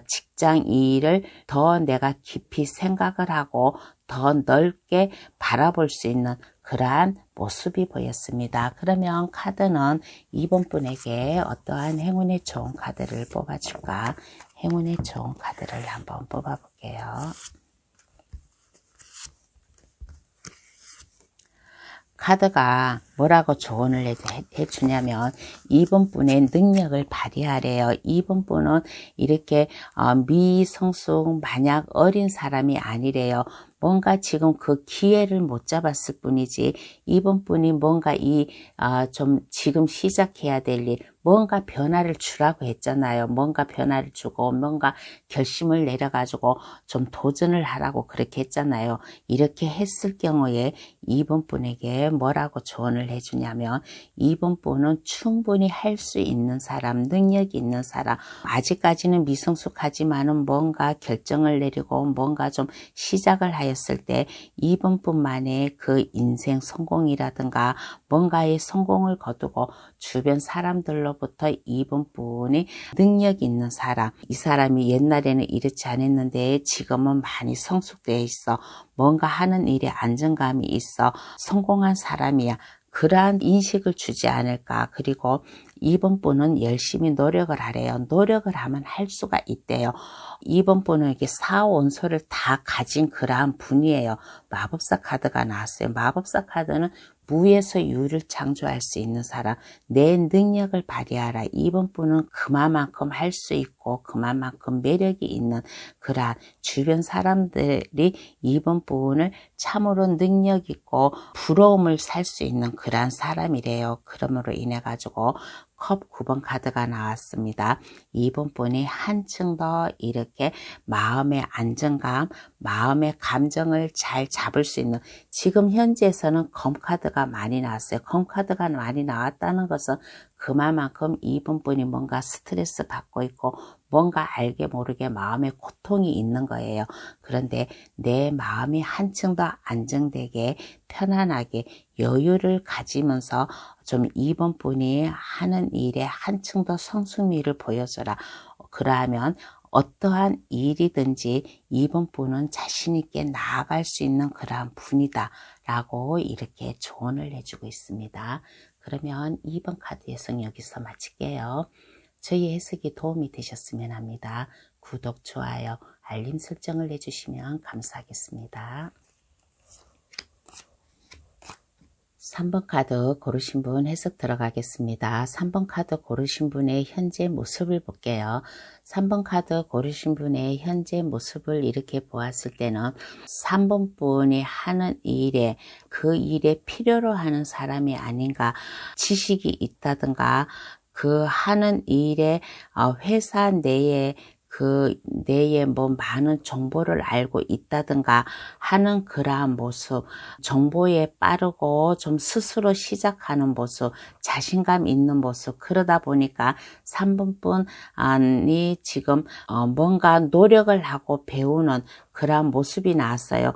직장 일을 더 내가 깊이 생각을 하고 더 넓게 바라볼 수 있는 그러한 모습이 보였습니다. 그러면 카드는 이번 분에게 어떠한 행운의 좋은 카드를 뽑아줄까? 행운의 좋은 카드를 한번 뽑아볼게요. 카드가 뭐라고 조언을 해주냐면 이번 분의 능력을 발휘하래요. 이번 분은 이렇게 미성숙 마냥 어린 사람이 아니래요. 뭔가 지금 그 기회를 못 잡았을 뿐이지 이번 분이 뭔가 좀 지금 시작해야 될 일, 뭔가 변화를 주라고 했잖아요. 뭔가 변화를 주고 뭔가 결심을 내려가지고 좀 도전을 하라고 그렇게 했잖아요. 이렇게 했을 경우에 이번 분에게 뭐라고 조언을 해주냐면 이번 분은 충분히 할 수 있는 사람, 능력이 있는 사람, 아직까지는 미성숙하지만은 뭔가 결정을 내리고 뭔가 좀 시작을 하였을 때 이번 분만의 그 인생 성공이라든가 뭔가의 성공을 거두고 주변 사람들로부터 이번 분이 능력 있는 사람, 이 사람이 옛날에는 이렇지 않았는데 지금은 많이 성숙되어 있어, 뭔가 하는 일에 안정감이 있어, 성공한 사람이야. 그러한 인식을 주지 않을까. 그리고 이번 분은 열심히 노력을 하래요. 노력을 하면 할 수가 있대요. 이번 분은 이렇게 사원소를 다 가진 그러한 분이에요. 마법사 카드가 나왔어요. 마법사 카드는 무에서 유를 창조할 수 있는 사람, 내 능력을 발휘하라. 이번 분은 그만큼 할 수 있고 그만큼 매력이 있는 그러한 주변 사람들이 이번 분을 참으로 능력 있고 부러움을 살 수 있는 그러한 사람이래요. 그러므로 인해 가지고 컵 9번 카드가 나왔습니다. 이번 분이 한층 더 이렇게 마음의 안정감, 마음의 감정을 잘 잡을 수 있는, 지금 현재에서는 검 카드가 많이 나왔어요. 검 카드가 많이 나왔다는 것은 그만큼 이번 분이 뭔가 스트레스 받고 있고 뭔가 알게 모르게 마음에 고통이 있는 거예요. 그런데 내 마음이 한층 더 안정되게 편안하게 여유를 가지면서 좀 이번 분이 하는 일에 한층 더 성숙미를 보여줘라. 그러하면 어떠한 일이든지 이번 분은 자신 있게 나아갈 수 있는 그러한 분이다 라고 이렇게 조언을 해주고 있습니다. 그러면 2번 카드 해석 여기서 마칠게요. 저희 해석이 도움이 되셨으면 합니다. 구독, 좋아요, 알림 설정을 해주시면 감사하겠습니다. 3번 카드 고르신 분 해석 들어가겠습니다. 3번 카드 고르신 분의 현재 모습을 볼게요. 3번 카드 고르신 분의 현재 모습을 이렇게 보았을 때는 3번 분이 하는 일에 그 일에 필요로 하는 사람이 아닌가, 지식이 있다든가 그 하는 일에 회사 내에 뭐 많은 정보를 알고 있다든가 하는 그러한 모습, 정보에 빠르고 좀 스스로 시작하는 모습, 자신감 있는 모습, 그러다 보니까 3번 분이 지금 뭔가 노력을 하고 배우는 그러한 모습이 나왔어요.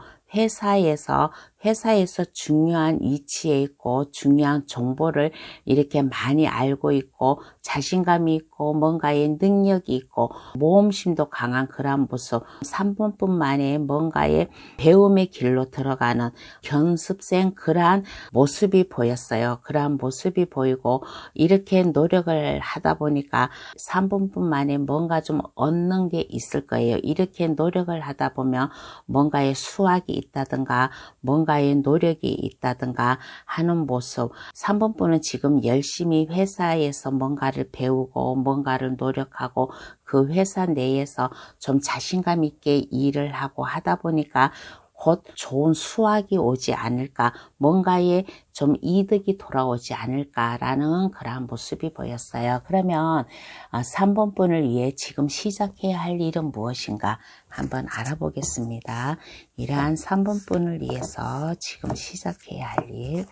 회사에서 중요한 위치에 있고 중요한 정보를 이렇게 많이 알고 있고 자신감이 있고 뭔가의 능력이 있고 모험심도 강한 그런 모습, 3분뿐 만에 뭔가의 배움의 길로 들어가는 견습생 그러한 모습이 보였어요. 그러한 모습이 보이고 이렇게 노력을 하다 보니까 3분뿐 만에 뭔가 좀 얻는 게 있을 거예요. 이렇게 노력을 하다 보면 뭔가의 수확이 있다든가 뭔가의 노력이 있다든가 하는 모습. 3번분은 지금 열심히 회사에서 뭔가를 배우고 뭔가를 노력하고 그 회사 내에서 좀 자신감 있게 일을 하고 하다 보니까 곧 좋은 수확이 오지 않을까, 뭔가에 좀 이득이 돌아오지 않을까라는 그러한 모습이 보였어요. 그러면 3번 분을 위해 지금 시작해야 할 일은 무엇인가 한번 알아보겠습니다. 이러한 3번 분을 위해서 지금 시작해야 할 일.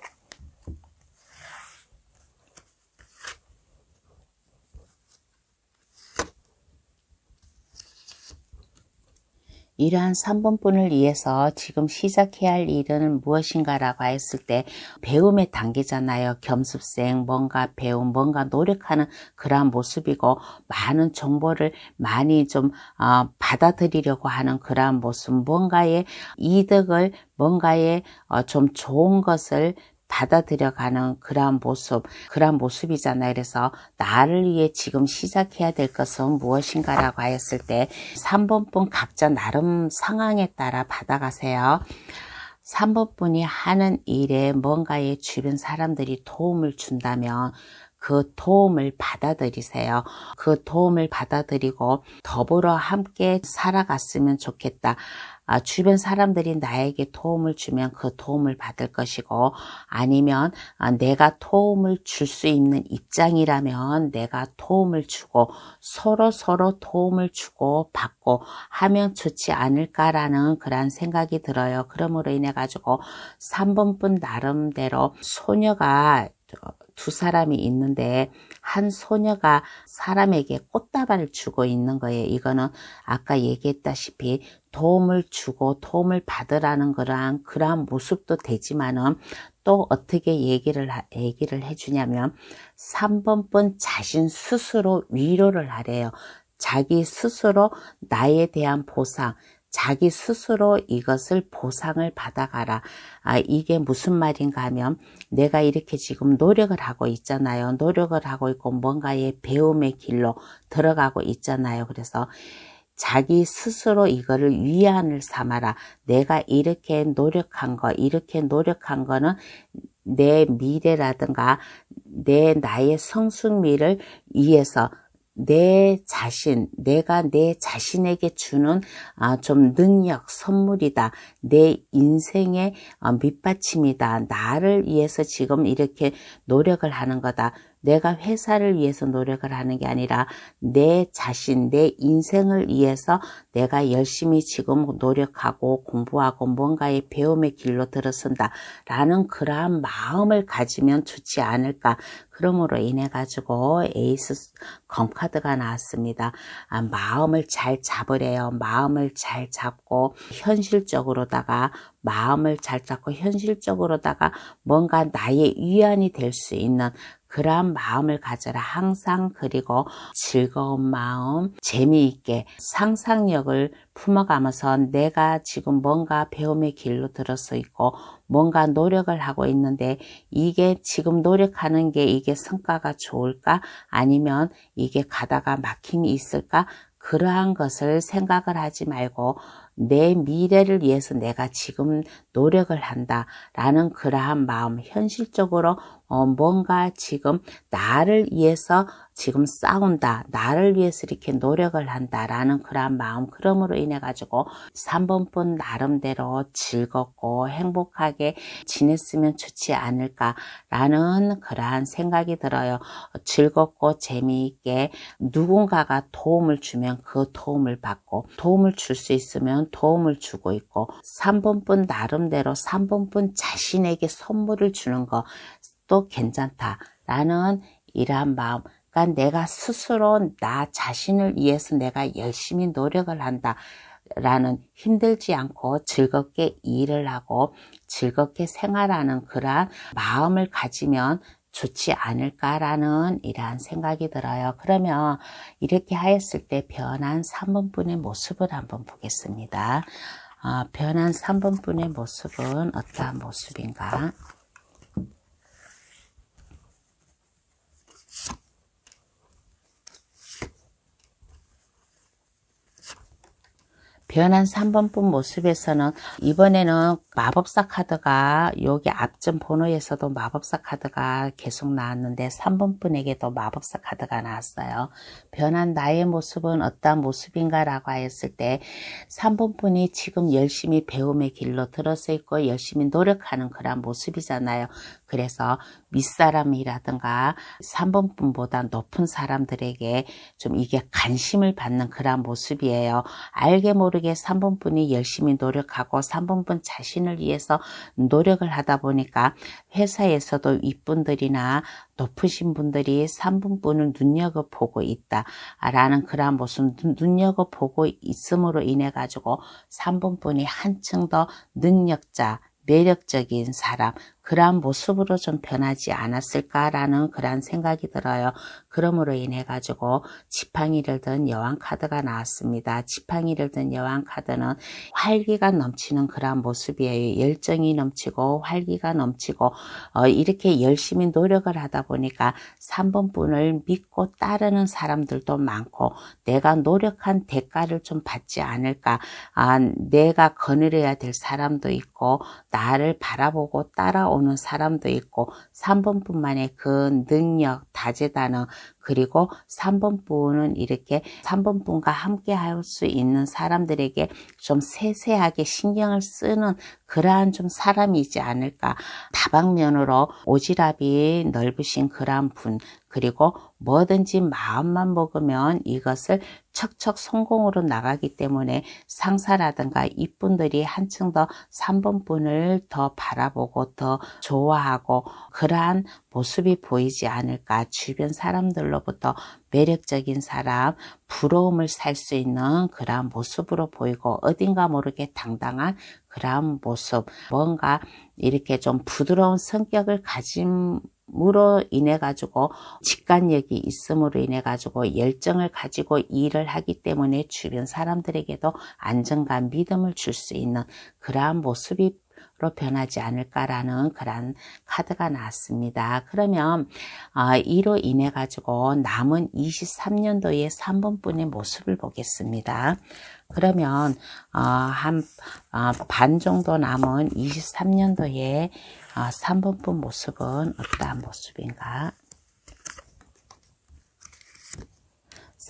이러한 3번분을 위해서 지금 시작해야 할 일은 무엇인가라고 했을 때 배움의 단계잖아요. 겸습생, 뭔가 배움, 뭔가 노력하는 그러한 모습이고 많은 정보를 많이 좀 받아들이려고 하는 그러한 모습, 뭔가의 이득을, 뭔가의 좀 좋은 것을 받아들여가는 그러한 모습이잖아요. 그래서 나를 위해 지금 시작해야 될 것은 무엇인가라고 하였을 때 3번분 각자 나름 상황에 따라 받아가세요. 3번분이 하는 일에 뭔가의 주변 사람들이 도움을 준다면 그 도움을 받아들이세요. 그 도움을 받아들이고 더불어 함께 살아갔으면 좋겠다. 주변 사람들이 나에게 도움을 주면 그 도움을 받을 것이고, 아니면 내가 도움을 줄 수 있는 입장이라면 내가 도움을 주고 서로 도움을 주고 받고 하면 좋지 않을까라는 그런 생각이 들어요. 그러므로 인해 가지고 3번분 나름대로 소녀가 두 사람이 있는데 한 소녀가 사람에게 꽃다발을 주고 있는 거예요. 이거는 아까 얘기했다시피 도움을 주고 도움을 받으라는 그러한 모습도 되지만은 또 어떻게 얘기를 해주냐면 3번분 자신 스스로 위로를 하래요. 자기 스스로 나에 대한 보상, 자기 스스로 이것을 보상을 받아가라. 이게 무슨 말인가 하면 내가 이렇게 지금 노력을 하고 있잖아요. 노력을 하고 있고 뭔가의 배움의 길로 들어가고 있잖아요. 그래서 자기 스스로 이거를 위안을 삼아라. 내가 이렇게 노력한 거는 내 미래라든가 나의 성숙미를 위해서 내가 내 자신에게 주는 좀 능력, 선물이다. 내 인생의 밑받침이다. 나를 위해서 지금 이렇게 노력을 하는 거다. 내가 회사를 위해서 노력을 하는 게 아니라 내 자신, 내 인생을 위해서 내가 열심히 지금 노력하고 공부하고 뭔가의 배움의 길로 들어선다 라는 그러한 마음을 가지면 좋지 않을까. 그러므로 인해 가지고 에이스 검카드가 나왔습니다. 마음을 잘 잡으래요. 마음을 잘 잡고 현실적으로다가 뭔가 나의 위안이 될 수 있는 그러한 마음을 가져라. 항상. 그리고 즐거운 마음, 재미있게 상상력을 품어가면서 내가 지금 뭔가 배움의 길로 들어서 있고 뭔가 노력을 하고 있는데 이게 지금 노력하는 게 이게 성과가 좋을까? 아니면 이게 가다가 막힘이 있을까? 그러한 것을 생각을 하지 말고 내 미래를 위해서 내가 지금 노력을 한다라는 그러한 마음, 현실적으로 뭔가 지금 나를 위해서 지금 싸운다, 나를 위해서 이렇게 노력을 한다라는 그러한 마음, 그럼으로 인해 가지고 3번분 나름대로 즐겁고 행복하게 지냈으면 좋지 않을까라는 그러한 생각이 들어요. 즐겁고 재미있게 누군가가 도움을 주면 그 도움을 받고 도움을 줄 수 있으면 도움을 주고 있고 3번분 나름대로 3번분 자신에게 선물을 주는 것도 괜찮다라는 이러한 마음. 그러니까 내가 스스로 나 자신을 위해서 내가 열심히 노력을 한다. 라는 힘들지 않고 즐겁게 일을 하고 즐겁게 생활하는 그러한 마음을 가지면 좋지 않을까라는 이러한 생각이 들어요. 그러면 이렇게 하였을 때 변한 3번분의 모습을 한번 보겠습니다. 변한 3번분의 모습은 어떠한 모습인가? 변한 3번분 모습에서는 이번에는 마법사 카드가 여기 앞전 번호에서도 마법사 카드가 계속 나왔는데 3번분에게도 마법사 카드가 나왔어요. 변한 나의 모습은 어떠한 모습인가 라고 하였을 때 3번분이 지금 열심히 배움의 길로 들어서 있고 열심히 노력하는 그런 모습이잖아요. 그래서 윗사람이라든가 3번분보다 높은 사람들에게 좀 이게 관심을 받는 그런 모습이에요. 알게 모르게 3번분이 열심히 노력하고 3번분 자신을 위해서 노력을 하다 보니까 회사에서도 윗분들이나 높으신 분들이 3번분을 눈여겨보고 있다라는 그런 모습, 눈여겨보고 있음으로 인해 가지고 3번분이 한층 더 능력자, 매력적인 사람, 그러한 모습으로 좀 변하지 않았을까라는 그런 생각이 들어요. 그러므로 인해 가지고 지팡이를 든 여왕 카드가 나왔습니다. 지팡이를 든 여왕 카드는 활기가 넘치는 그러한 모습이에요. 열정이 넘치고 활기가 넘치고 이렇게 열심히 노력을 하다 보니까 3번분을 믿고 따르는 사람들도 많고 내가 노력한 대가를 좀 받지 않을까, 내가 거느려야 될 사람도 있고 나를 바라보고 따라오는 사람도 있고 3번뿐만의 그 능력, 다재다능, 그리고 3번분은 이렇게 3번분과 함께 할 수 있는 사람들에게 좀 세세하게 신경을 쓰는 그러한 좀 사람이지 않을까. 다방면으로 오지랖이 넓으신 그러한 분, 그리고 뭐든지 마음만 먹으면 이것을 척척 성공으로 나가기 때문에 상사라든가 이분들이 한층 더 3번분을 더 바라보고 더 좋아하고 그러한 모습이 보이지 않을까. 주변 사람들로부터 매력적인 사람, 부러움을 살 수 있는 그러한 모습으로 보이고 어딘가 모르게 당당한 그러한 모습, 뭔가 이렇게 좀 부드러운 성격을 가짐으로 인해 가지고 직관력이 있음으로 인해 가지고 열정을 가지고 일을 하기 때문에 주변 사람들에게도 안정감, 믿음을 줄 수 있는 그러한 모습이 변하지 않을까라는 그런 카드가 나왔습니다. 그러면 이로 인해 가지고 남은 23년도의 3번분의 모습을 보겠습니다. 그러면 한 반 정도 남은 23년도의 3번분 모습은 어떠한 모습인가?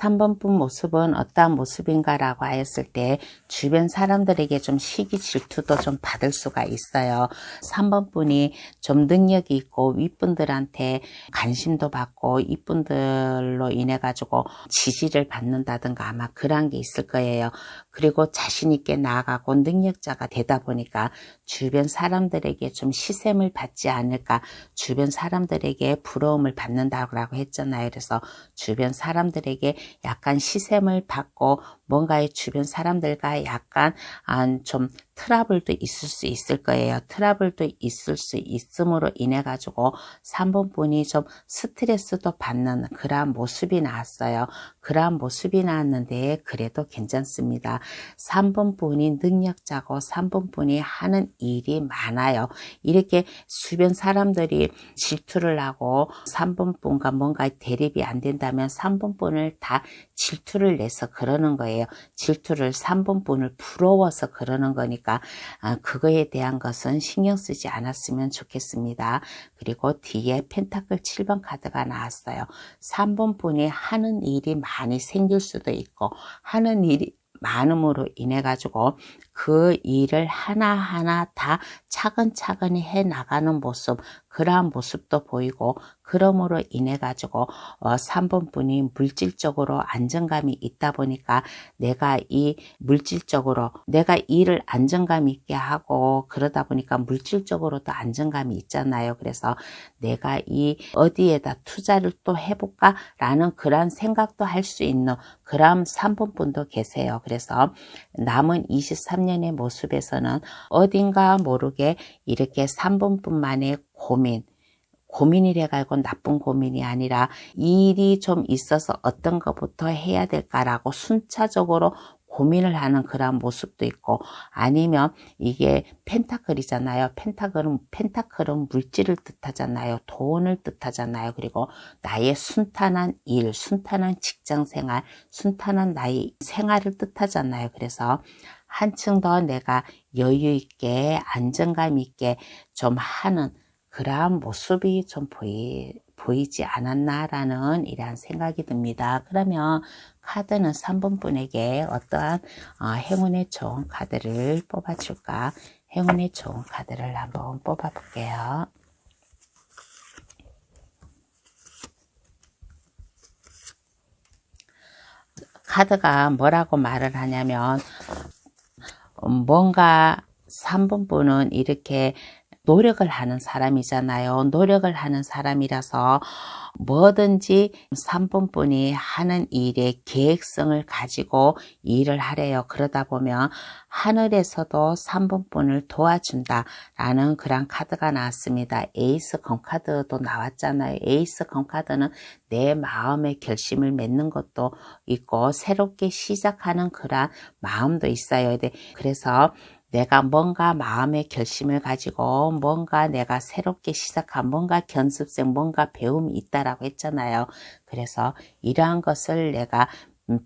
3번분 모습은 어떠한 모습인가 라고 하였을 때 주변 사람들에게 좀 시기 질투도 좀 받을 수가 있어요. 3번분이 좀 능력이 있고 윗분들한테 관심도 받고 이분들로 인해 가지고 지지를 받는다든가 아마 그런 게 있을 거예요. 그리고 자신 있게 나아가고 능력자가 되다 보니까 주변 사람들에게 좀 시샘을 받지 않을까, 주변 사람들에게 부러움을 받는다고 했잖아요. 그래서 주변 사람들에게 약간 시샘을 받고 뭔가의 주변 사람들과 약간 좀 트러블도 있을 수 있을 거예요. 트러블도 있을 수 있음으로 인해 가지고 3번분이 좀 스트레스도 받는 그러한 모습이 나왔어요. 그러한 모습이 나왔는데 그래도 괜찮습니다. 3번분이 능력자고 3번분이 하는 일이 많아요. 이렇게 주변 사람들이 질투를 하고 3번분과 뭔가 대립이 안 된다면 3번분을 다 질투를 내서 그러는 거예요. 질투를 3번분을 부러워서 그러는 거니까 그거에 대한 것은 신경 쓰지 않았으면 좋겠습니다. 그리고 뒤에 펜타클 7번 카드가 나왔어요. 3번분이 하는 일이 많이 생길 수도 있고 하는 일이 많음으로 인해 가지고 그 일을 하나하나 다 차근차근히 해 나가는 모습, 그러한 모습도 보이고 그럼으로 인해 가지고 3번분이 물질적으로 안정감이 있다 보니까 내가 이 물질적으로 내가 일을 안정감 있게 하고 그러다 보니까 물질적으로도 안정감이 있잖아요. 그래서 내가 이 어디에다 투자를 또 해볼까 라는 그런 생각도 할 수 있는 그런 3번분도 계세요. 그래서 남은 23년의 모습에서는 어딘가 모르게 이렇게 3번분만의 고민이래 가지고 나쁜 고민이 아니라 일이 좀 있어서 어떤 것부터 해야 될까라고 순차적으로 고민을 하는 그런 모습도 있고, 아니면 이게 펜타클이잖아요. 펜타클은 물질을 뜻하잖아요. 돈을 뜻하잖아요. 그리고 나의 순탄한 일, 순탄한 직장생활, 순탄한 나의 생활을 뜻하잖아요. 그래서 한층 더 내가 여유 있게 안정감 있게 좀 하는 그러한 모습이 좀 보이지 않았나라는 이러한 생각이 듭니다. 그러면 카드는 3번분에게 어떠한 행운의 좋은 카드를 뽑아줄까? 행운의 좋은 카드를 한번 뽑아볼게요. 카드가 뭐라고 말을 하냐면, 뭔가 3번분은 이렇게 노력을 하는 사람이잖아요. 노력을 하는 사람이라서 뭐든지 3번분이 하는 일에 계획성을 가지고 일을 하래요. 그러다 보면 하늘에서도 3번분을 도와준다 라는 그런 카드가 나왔습니다. 에이스 검카드도 나왔잖아요. 에이스 검카드는 내 마음의 결심을 맺는 것도 있고 새롭게 시작하는 그런 마음도 있어요. 그래서 내가 뭔가 마음의 결심을 가지고 뭔가 내가 새롭게 시작한 뭔가 견습생 뭔가 배움이 있다라고 했잖아요. 그래서 이러한 것을 내가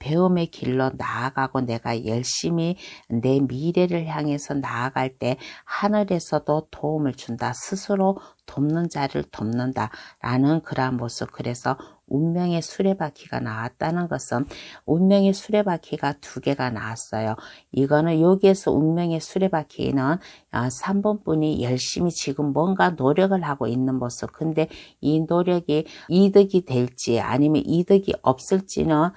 배움의 길로 나아가고 내가 열심히 내 미래를 향해서 나아갈 때 하늘에서도 도움을 준다. 스스로 돕는 자를 돕는다 라는 그러한 모습. 그래서 운명의 수레바퀴가 나왔다는 것은 운명의 수레바퀴가 2개가 나왔어요. 이거는 여기에서 운명의 수레바퀴는 3번분이 열심히 지금 뭔가 노력을 하고 있는 모습. 근데 이 노력이 이득이 될지 아니면 이득이 없을지는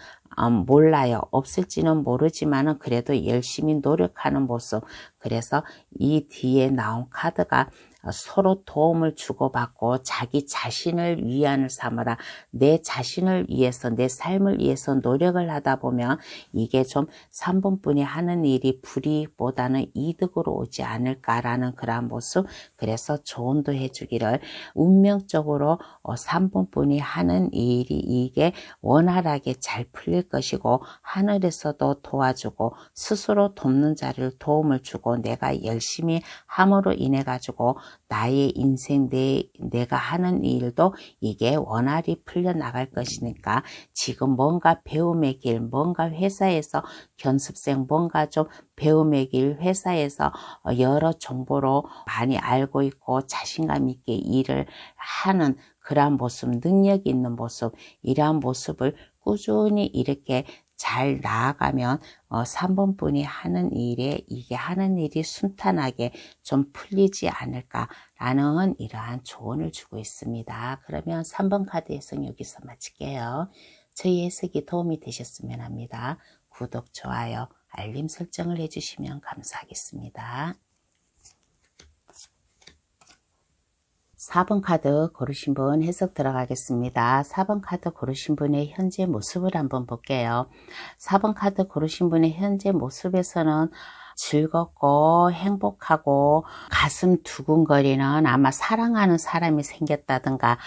몰라요. 없을지는 모르지만은 그래도 열심히 노력하는 모습. 그래서 이 뒤에 나온 카드가 서로 도움을 주고받고 자기 자신을 위안을 삼으라. 내 자신을 위해서 내 삶을 위해서 노력을 하다 보면 이게 좀 3번분이 하는 일이 불이익보다는 이득으로 오지 않을까라는 그런 모습. 그래서 조언도 해주기를 운명적으로 3번분이 하는 일이 이게 원활하게 잘 풀릴 것이고 하늘에서도 도와주고 스스로 돕는 자를 도움을 주고 내가 열심히 함으로 인해 가지고 나의 인생 내가 하는 일도 이게 원활히 풀려나갈 것이니까 지금 뭔가 배움의 길 뭔가 회사에서 견습생 뭔가 좀 배움의 길 회사에서 여러 정보로 많이 알고 있고 자신감 있게 일을 하는 그러한 모습 능력 있는 모습 이러한 모습을 꾸준히 이렇게 잘 나아가면 3번분이 하는 일에 이게 하는 일이 순탄하게 좀 풀리지 않을까라는 이러한 조언을 주고 있습니다. 그러면 3번 카드 해석 여기서 마칠게요. 저희 해석이 도움이 되셨으면 합니다. 구독, 좋아요, 알림 설정을 해주시면 감사하겠습니다. 4번 카드 고르신 분 해석 들어가겠습니다. 4번 카드 고르신 분의 현재 모습을 한번 볼게요. 4번 카드 고르신 분의 현재 모습에서는 즐겁고 행복하고 가슴 두근거리는 아마 사랑하는 사람이 생겼다든가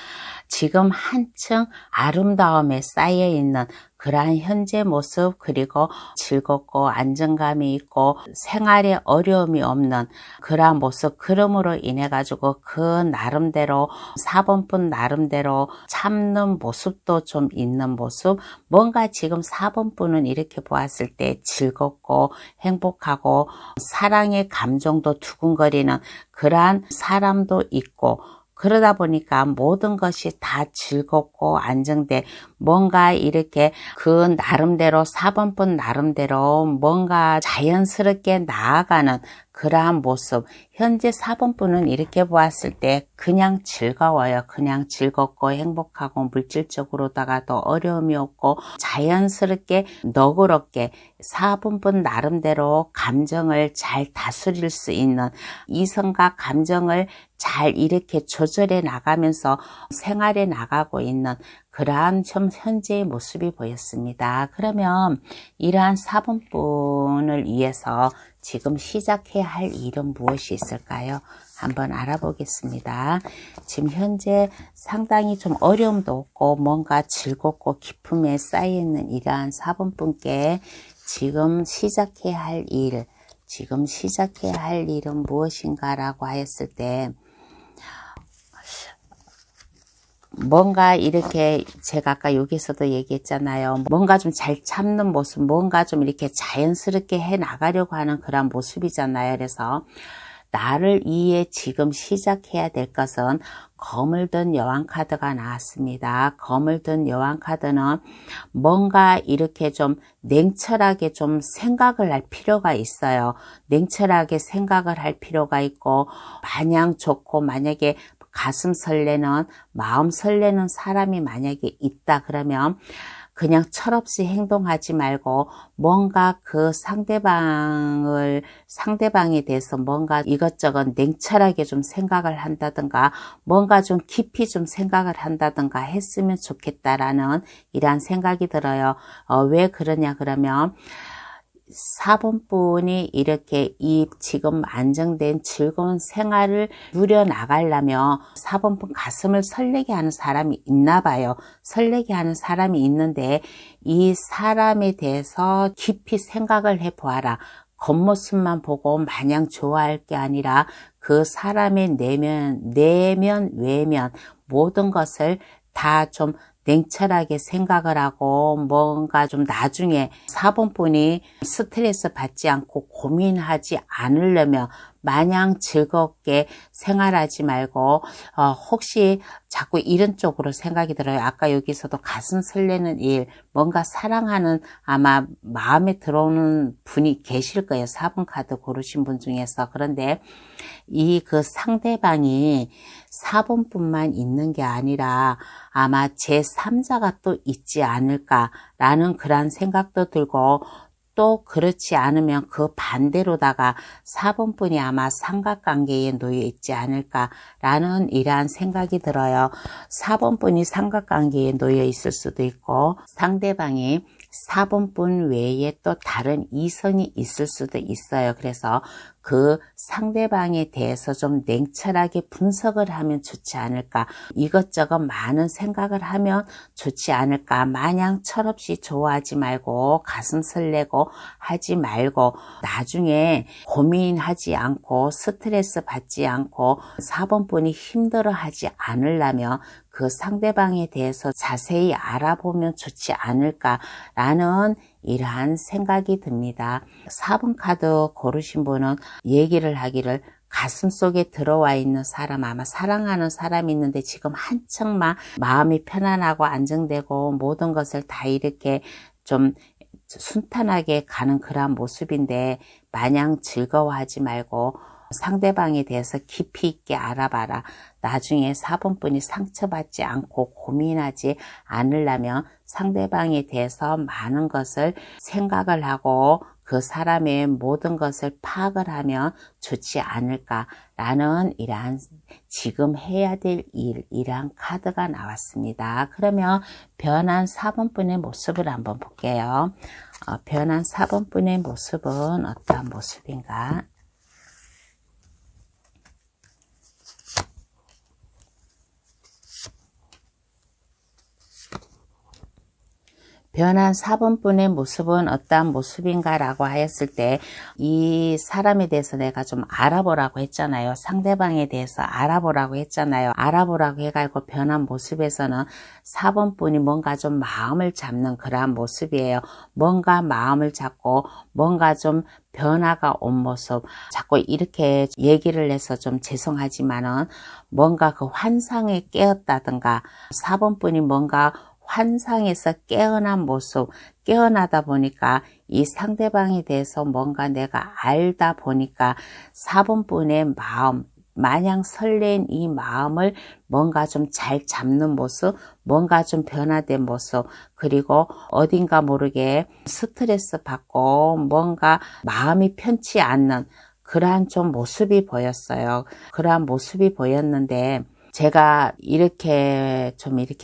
지금 한층 아름다움에 쌓여있는 그러한 현재 모습 그리고 즐겁고 안정감이 있고 생활에 어려움이 없는 그러한 모습 그럼으로 인해 가지고 그 나름대로 4번분 나름대로 참는 모습도 좀 있는 모습 뭔가 지금 4번분은 이렇게 보았을 때 즐겁고 행복하고 사랑의 감정도 두근거리는 그러한 사람도 있고 그러다 보니까 모든 것이 다 즐겁고 안정돼 뭔가 이렇게 그 나름대로 4번분 나름대로 뭔가 자연스럽게 나아가는 그러한 모습. 현재 4번분은 이렇게 보았을 때 그냥 즐거워요. 그냥 즐겁고 행복하고 물질적으로다가도 어려움이 없고 자연스럽게 너그럽게 4번분 나름대로 감정을 잘 다스릴 수 있는 이성과 감정을 잘 이렇게 조절해 나가면서 생활에 나가고 있는 그러한 좀 현재의 모습이 보였습니다. 그러면 이러한 4번분을 위해서 지금 시작해야 할 일은 무엇이 있을까요? 한번 알아보겠습니다. 지금 현재 상당히 좀 어려움도 없고 뭔가 즐겁고 기쁨에 쌓여있는 이러한 4번분께 지금 시작해야 할 일, 지금 시작해야 할 일은 무엇인가 라고 하였을 때 뭔가 이렇게 제가 아까 여기서도 얘기했잖아요. 뭔가 좀 잘 참는 모습, 뭔가 좀 이렇게 자연스럽게 해 나가려고 하는 그런 모습이잖아요. 그래서 나를 위해 지금 시작해야 될 것은 검을 든 여왕 카드가 나왔습니다. 검을 든 여왕 카드는 뭔가 이렇게 좀 냉철하게 좀 생각을 할 필요가 있어요. 냉철하게 생각을 할 필요가 있고 마냥 좋고 만약에 가슴 설레는 마음 설레는 사람이 만약에 있다 그러면 그냥 철없이 행동하지 말고 뭔가 그 상대방에 대해서 뭔가 이것저것 냉철하게 좀 생각을 한다든가 뭔가 좀 깊이 좀 생각을 한다든가 했으면 좋겠다라는 이러한 생각이 들어요. 왜 그러냐 그러면 4번분이 이렇게 이 지금 안정된 즐거운 생활을 누려나가려면 4번분 가슴을 설레게 하는 사람이 있나 봐요. 설레게 하는 사람이 있는데 이 사람에 대해서 깊이 생각을 해보아라. 겉모습만 보고 마냥 좋아할 게 아니라 그 사람의 내면, 외면 모든 것을 다 좀 냉철하게 생각을 하고 뭔가 좀 나중에 4번분이 스트레스 받지 않고 고민하지 않으려면 마냥 즐겁게 생활하지 말고 혹시 자꾸 이런 쪽으로 생각이 들어요. 아까 여기서도 가슴 설레는 일, 뭔가 사랑하는 아마 마음에 들어오는 분이 계실 거예요. 4번 카드 고르신 분 중에서. 그런데 이 그 상대방이 4번뿐만 있는 게 아니라 아마 제3자가 또 있지 않을까라는 그런 생각도 들고 또 그렇지 않으면 그 반대로다가 4번뿐이 아마 삼각관계에 놓여 있지 않을까라는 이러한 생각이 들어요. 4번뿐이 삼각관계에 놓여 있을 수도 있고 상대방이 4번뿐 외에 또 다른 이성이 있을 수도 있어요. 그래서 그 상대방에 대해서 좀 냉철하게 분석을 하면 좋지 않을까. 이것저것 많은 생각을 하면 좋지 않을까. 마냥 철없이 좋아하지 말고 가슴 설레고 하지 말고 나중에 고민하지 않고 스트레스 받지 않고 4번뿐이 힘들어하지 않으려면 그 상대방에 대해서 자세히 알아보면 좋지 않을까라는 이러한 생각이 듭니다. 4번 카드 고르신 분은 얘기를 하기를 가슴속에 들어와 있는 사람, 아마 사랑하는 사람이 있는데 지금 한층 마음이 편안하고 안정되고 모든 것을 다 이렇게 좀 순탄하게 가는 그러한 모습인데 마냥 즐거워하지 말고 상대방에 대해서 깊이 있게 알아봐라. 나중에 4번뿐이 상처받지 않고 고민하지 않으려면 상대방에 대해서 많은 것을 생각을 하고 그 사람의 모든 것을 파악을 하면 좋지 않을까라는 이러한 지금 해야 될 일, 이러한 카드가 나왔습니다. 그러면 변한 4번뿐의 모습을 한번 볼게요. 변한 4번뿐의 모습은 어떠한 모습인가? 변한 4번분의 모습은 어떠한 모습인가 라고 하였을 때 이 사람에 대해서 내가 좀 알아보라고 했잖아요. 상대방에 대해서 알아보라고 했잖아요. 알아보라고 해가지고 변한 모습에서는 4번분이 뭔가 좀 마음을 잡는 그러한 모습이에요. 뭔가 마음을 잡고 뭔가 좀 변화가 온 모습. 자꾸 이렇게 얘기를 해서 좀 죄송하지만은 뭔가 그 환상에 깨었다든가 4번분이 뭔가 환상에서 깨어난 모습, 깨어나다 보니까 이 상대방에 대해서 뭔가 내가 알다 보니까 4번분의 마음, 마냥 설렌 이 마음을 뭔가 좀 잘 잡는 모습, 뭔가 좀 변화된 모습, 그리고 어딘가 모르게 스트레스 받고 뭔가 마음이 편치 않는 그러한 좀 모습이 보였어요. 그러한 모습이 보였는데 제가 이렇게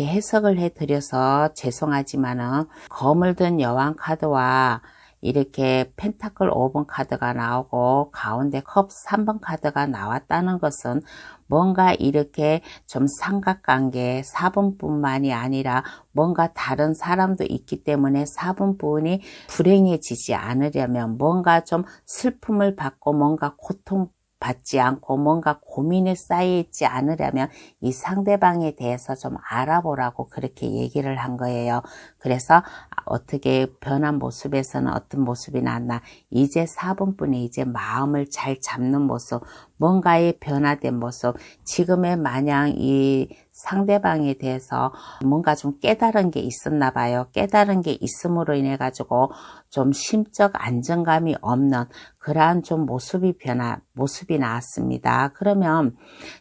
해석을 해드려서 죄송하지만은 검을 든 여왕 카드와 이렇게 펜타클 5번 카드가 나오고 가운데 컵 3번 카드가 나왔다는 것은 뭔가 이렇게 좀 삼각관계 4번뿐만이 아니라 뭔가 다른 사람도 있기 때문에 4번분이 불행해지지 않으려면 뭔가 좀 슬픔을 받고 뭔가 고통 받지 않고 뭔가 고민에 쌓여있지 않으려면 이 상대방에 대해서 좀 알아보라고 그렇게 얘기를 한 거예요. 그래서 어떻게 변한 모습에서는 어떤 모습이 나왔나, 이제 4번분이 이제 마음을 잘 잡는 모습, 뭔가의 변화된 모습, 지금의 마냥 이 상대방에 대해서 뭔가 좀 깨달은 게 있었나 봐요. 깨달은 게 있음으로 인해 가지고 좀 심적 안정감이 없는 그러한 좀 모습이 나왔습니다. 그러면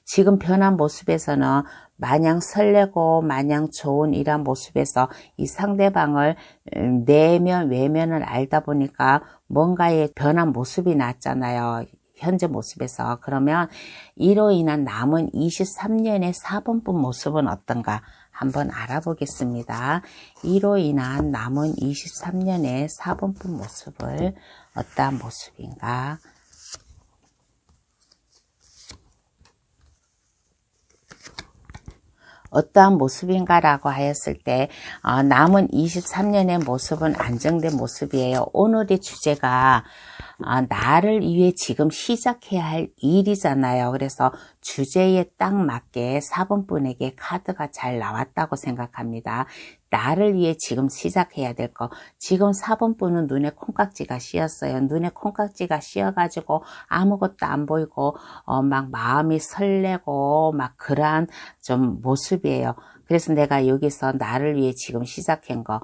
지금 변한 모습에서는 마냥 설레고 마냥 좋은 이런 모습에서 이 상대방을 내면 외면을 알다 보니까 뭔가의 변한 모습이 났잖아요. 현재 모습에서. 그러면 이로 인한 남은 23년의 4번분 모습은 어떤가 한번 알아보겠습니다. 이로 인한 남은 23년의 4번분 모습을 어떠한 모습인가. 어떠한 모습인가라고 하였을 때 남은 23년의 모습은 안정된 모습이에요. 오늘의 주제가 나를 위해 지금 시작해야 할 일이잖아요. 그래서 주제에 딱 맞게 4번분에게 카드가 잘 나왔다고 생각합니다. 나를 위해 지금 시작해야 될 거. 지금 4번분은 눈에 콩깍지가 씌었어요. 눈에 콩깍지가 씌어가지고 아무것도 안 보이고 막 마음이 설레고 막 그러한 좀 모습이에요. 그래서 내가 여기서 나를 위해 지금 시작한 거,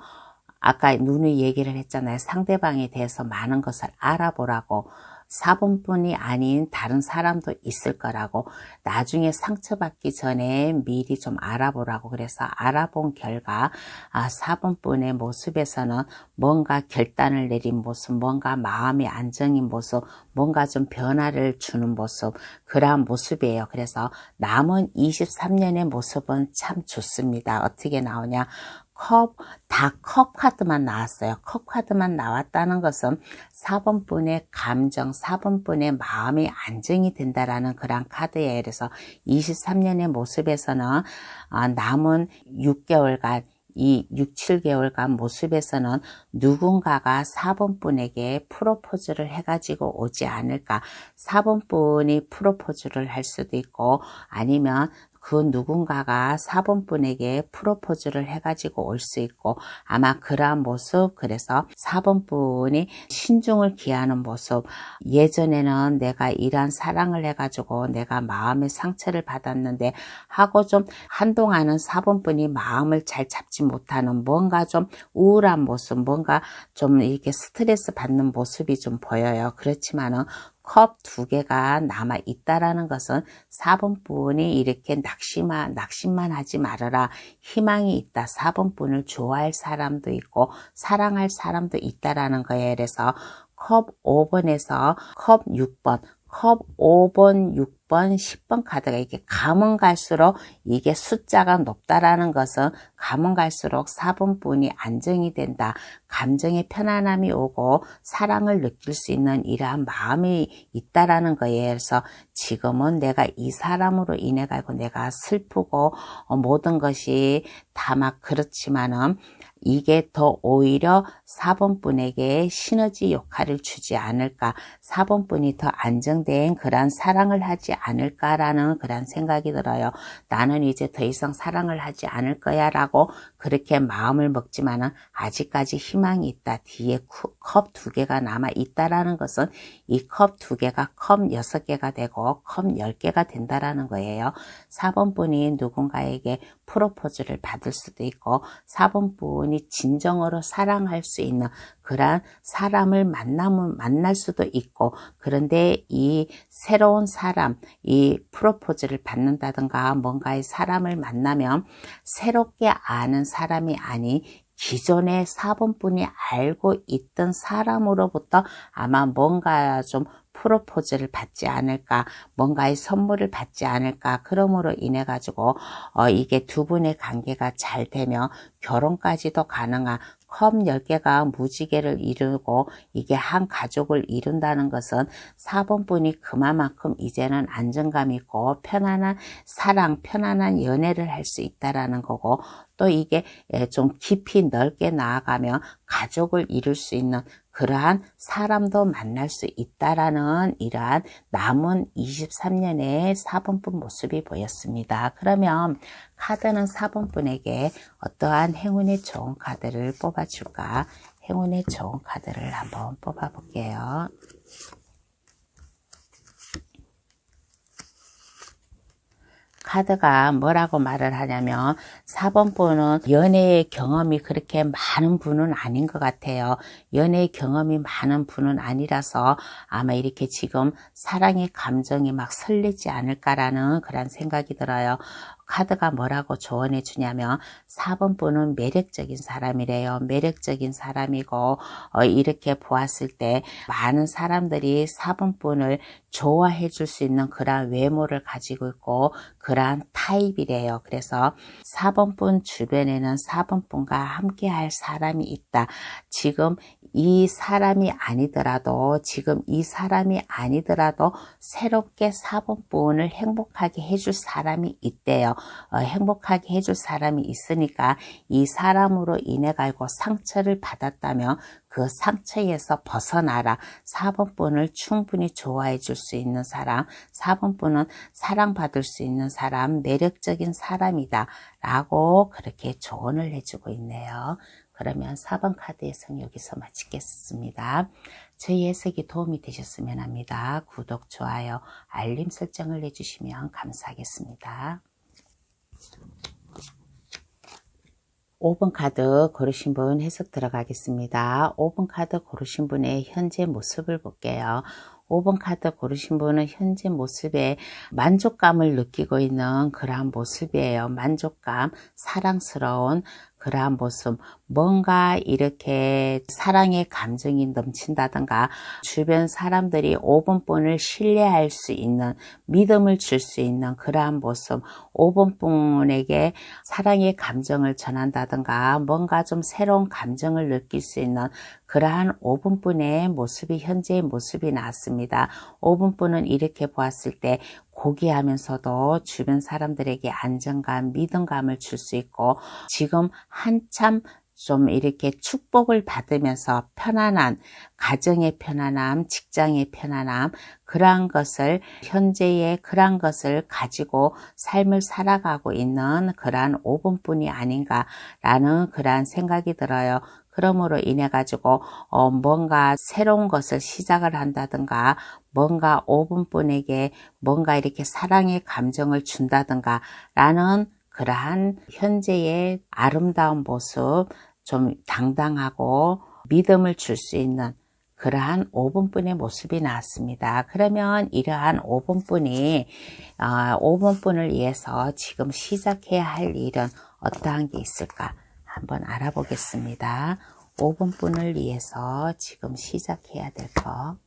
아까 누누이 얘기를 했잖아요. 상대방에 대해서 많은 것을 알아보라고. 4번뿐이 아닌 다른 사람도 있을 거라고. 나중에 상처받기 전에 미리 좀 알아보라고. 그래서 알아본 결과 4번뿐의 모습에서는 뭔가 결단을 내린 모습, 뭔가 마음의 안정인 모습, 뭔가 좀 변화를 주는 모습, 그러한 모습이에요. 그래서 남은 23년의 모습은 참 좋습니다. 어떻게 나오냐. 컵 카드만 나왔어요. 컵 카드만 나왔다는 것은 4번분의 감정, 4번분의 마음이 안정이 된다라는 그런 카드예요. 그래서 23년의 모습에서는 남은 6개월간, 이 6, 7개월간 모습에서는 누군가가 4번분에게 프로포즈를 해가지고 오지 않을까. 4번분이 프로포즈를 할 수도 있고 아니면 그 누군가가 4번분에게 프로포즈를 해가지고 올 수 있고 아마 그러한 모습, 그래서 4번분이 신중을 기하는 모습, 예전에는 내가 이러한 사랑을 해가지고 내가 마음의 상처를 받았는데 하고 좀 한동안은 4번분이 마음을 잘 잡지 못하는 뭔가 좀 우울한 모습, 뭔가 좀 이렇게 스트레스 받는 모습이 좀 보여요. 그렇지만은 컵 2개가 남아 있다라는 것은 4번분이 이렇게 낙심만 하지 말아라. 희망이 있다. 4번분을 좋아할 사람도 있고 사랑할 사람도 있다라는 거예요. 그래서 컵 5번에서 컵 6번, 컵 5번, 6번, 10번 카드가 이렇게 가면 갈수록 이게 숫자가 높다라는 것은 가면 갈수록 4번분이 안정이 된다. 감정의 편안함이 오고 사랑을 느낄 수 있는 이러한 마음이 있다라는 거예요. 그래서 지금은 내가 이 사람으로 인해 가지고 내가 슬프고 모든 것이 다 막 그렇지만은 이게 더 오히려 4번분에게 시너지 역할을 주지 않을까, 4번분이 더 안정된 그런 사랑을 하지 않을까라는 그런 생각이 들어요. 나는 이제 더 이상 사랑을 하지 않을 거야 라고 그렇게 마음을 먹지만은 아직까지 희망이 있다. 뒤에 컵 2개가 남아 있다라는 것은 이 컵 2개가 컵 6개가 되고 컵 10개가 된다라는 거예요. 4번분이 누군가에게 프로포즈를 받을 수도 있고 4번 분이 진정으로 사랑할 수 있는 그러한 사람을 만날 수도 있고, 그런데 이 새로운 사람, 이 프로포즈를 받는다든가 뭔가의 사람을 만나면 새롭게 아는 사람이 아닌 기존의 4번 분이 알고 있던 사람으로부터 아마 뭔가 좀 프로포즈를 받지 않을까, 뭔가의 선물을 받지 않을까. 그러므로 인해 가지고 이게 두 분의 관계가 잘 되면 결혼까지도 가능한, 컵 10개가 무지개를 이루고 이게 한 가족을 이룬다는 것은 4번 분이 그만큼 이제는 안정감 있고 편안한 사랑, 편안한 연애를 할 수 있다라는 거고, 또 이게 좀 깊이 넓게 나아가면 가족을 이룰 수 있는 그러한 사람도 만날 수 있다라는 이러한 남은 23년의 4번분 모습이 보였습니다. 그러면 카드는 4번분에게 어떠한 행운의 좋은 카드를 뽑아줄까? 행운의 좋은 카드를 한번 뽑아볼게요. 카드가 뭐라고 말을 하냐면 4번 분은 연애의 경험이 그렇게 많은 분은 아닌 것 같아요. 연애의 경험이 많은 분은 아니라서 아마 이렇게 지금 사랑의 감정이 막 설레지 않을까라는 그런 생각이 들어요. 카드가 뭐라고 조언해 주냐면 4번 분은 매력적인 사람이래요. 매력적인 사람이고 이렇게 보았을 때 많은 사람들이 4번 분을 좋아해 줄 수 있는 그러한 외모를 가지고 있고 그러한 타입이래요. 그래서 4번 분 주변에는 4번 분과 함께 할 사람이 있다. 지금 이 사람이 아니더라도 새롭게 4번 분을 행복하게 해줄 사람이 있대요. 행복하게 해줄 사람이 있으니까 이 사람으로 인해 가지고 상처를 받았다면 그 상처에서 벗어나라. 4번 분을 충분히 좋아해 줄 수 있는 사람, 4번 분은 사랑받을 수 있는 사람, 매력적인 사람이다 라고 그렇게 조언을 해주고 있네요. 그러면 4번 카드 해석 여기서 마치겠습니다. 저희 해석이 도움이 되셨으면 합니다. 구독, 좋아요, 알림 설정을 해주시면 감사하겠습니다. 5번 카드 고르신 분 해석 들어가겠습니다. 5번 카드 고르신 분의 현재 모습을 볼게요. 5번 카드 고르신 분은 현재 모습에 만족감을 느끼고 있는 그러한 모습이에요. 만족감, 사랑스러운 그러한 모습, 뭔가 이렇게 사랑의 감정이 넘친다든가 주변 사람들이 5번 분을 신뢰할 수 있는, 믿음을 줄 수 있는 그러한 모습, 5번 분에게 사랑의 감정을 전한다든가 뭔가 좀 새로운 감정을 느낄 수 있는 그러한 5번 분의 모습이 현재의 모습이 나왔습니다. 5번 분은 이렇게 보았을 때 고귀하면서도 주변 사람들에게 안정감, 믿음감을 줄 수 있고 지금 한참 좀 이렇게 축복을 받으면서 편안한, 가정의 편안함, 직장의 편안함, 그러한 것을 현재의 그러한 것을 가지고 삶을 살아가고 있는 그러한 5번 분이 아닌가라는 그러한 생각이 들어요. 그러므로 인해 가지고 뭔가 새로운 것을 시작을 한다든가 뭔가 5번 분에게 뭔가 이렇게 사랑의 감정을 준다든가 라는 그러한 현재의 아름다운 모습, 좀 당당하고 믿음을 줄 수 있는 그러한 5번 분의 모습이 나왔습니다. 그러면 이러한 5번 분이 5번 분을 위해서 지금 시작해야 할 일은 어떠한 게 있을까? 한번 알아보겠습니다. 5번 분을 위해서 지금 시작해야 될 거.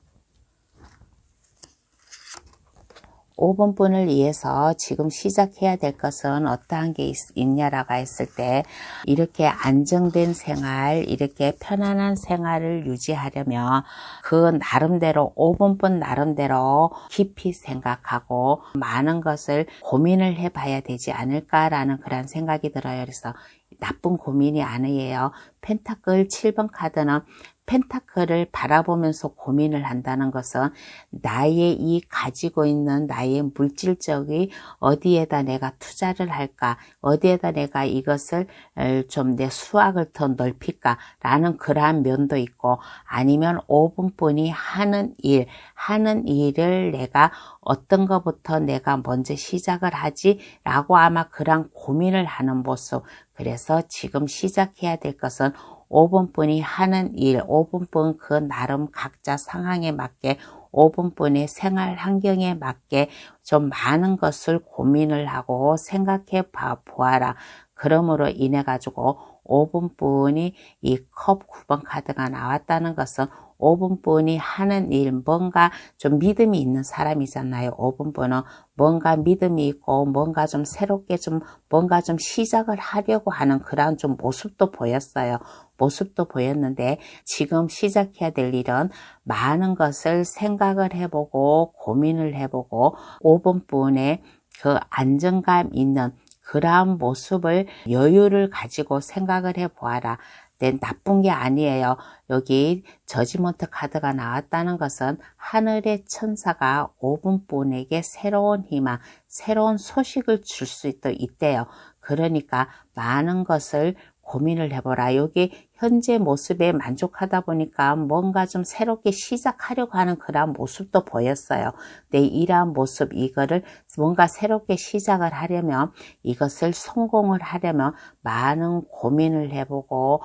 5번 분을 위해서 지금 시작해야 될 것은 어떠한 게 있냐라고 했을 때 이렇게 안정된 생활, 이렇게 편안한 생활을 유지하려면 그 나름대로 5번 분 나름대로 깊이 생각하고 많은 것을 고민을 해봐야 되지 않을까라는 그런 생각이 들어요. 그래서 나쁜 고민이 아니에요. 펜타클 7번 카드는 펜타클을 바라보면서 고민을 한다는 것은 나의 이 가지고 있는 나의 물질적이 어디에다 내가 투자를 할까, 어디에다 내가 이것을 좀 내 수확을 더 넓힐까 라는 그러한 면도 있고, 아니면 5분뿐이 하는 일을 내가 어떤 것부터 내가 먼저 시작을 하지 라고 아마 그런 고민을 하는 모습. 그래서 지금 시작해야 될 것은 5분뿐이 하는 일, 5분뿐 그 나름 각자 상황에 맞게 5분뿐의 생활 환경에 맞게 좀 많은 것을 고민을 하고 생각해 보아라. 그러므로 인해 가지고 5분뿐이 이 컵 9번 카드가 나왔다는 것은 5분뿐이 하는 일, 뭔가 좀 믿음이 있는 사람이잖아요. 5분뿐은 뭔가 믿음이 있고 뭔가 좀 새롭게 뭔가 좀 시작을 하려고 하는 그런 좀 모습도 보였어요. 모습도 보였는데 지금 시작해야 될 일은 많은 것을 생각을 해보고 고민을 해보고 5분뿐의 그 안정감 있는 그러한 모습을 여유를 가지고 생각을 해보아라. 네, 나쁜 게 아니에요. 여기 저지먼트 카드가 나왔다는 것은 하늘의 천사가 5분뿐에게 새로운 희망, 새로운 소식을 줄 수 있대요. 그러니까 많은 것을 고민을 해보라. 여기 현재 모습에 만족하다 보니까 뭔가 좀 새롭게 시작하려고 하는 그런 모습도 보였어요. 내 이러한 모습, 이거를 뭔가 새롭게 시작을 하려면, 이것을 성공을 하려면 많은 고민을 해보고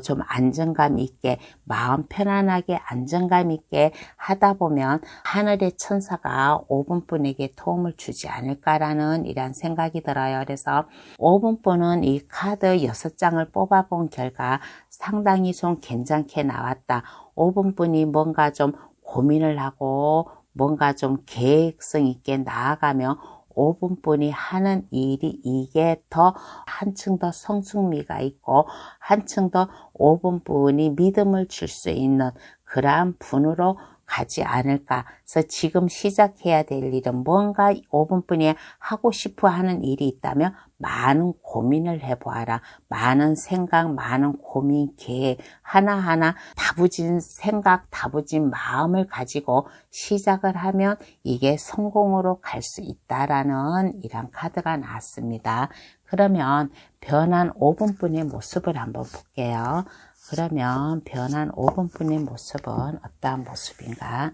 좀 안정감 있게, 마음 편안하게 안정감 있게 하다 보면 하늘의 천사가 5분뿐에게 도움을 주지 않을까라는 이런 생각이 들어요. 그래서 5분뿐은 이 카드 6장을 뽑아본 결과 상당히 좀 괜찮게 나왔다. 5분뿐이 뭔가 좀 고민을 하고 뭔가 좀 계획성 있게 나아가면 5분뿐이 하는 일이 이게 더 한층 더 성숙미가 있고 한층 더 5분뿐이 믿음을 줄 수 있는 그러한 분으로 가지 않을까. 그래서 지금 시작해야 될 일은 뭔가 5분뿐이 하고 싶어 하는 일이 있다면 많은 고민을 해보아라. 많은 생각, 많은 고민, 계획, 하나하나 다부진 생각, 다부진 마음을 가지고 시작을 하면 이게 성공으로 갈 수 있다라는 이런 카드가 나왔습니다. 그러면 변한 5분뿐의 모습을 한번 볼게요. 그러면 변한 5분뿐의 모습은 어떠한 모습인가?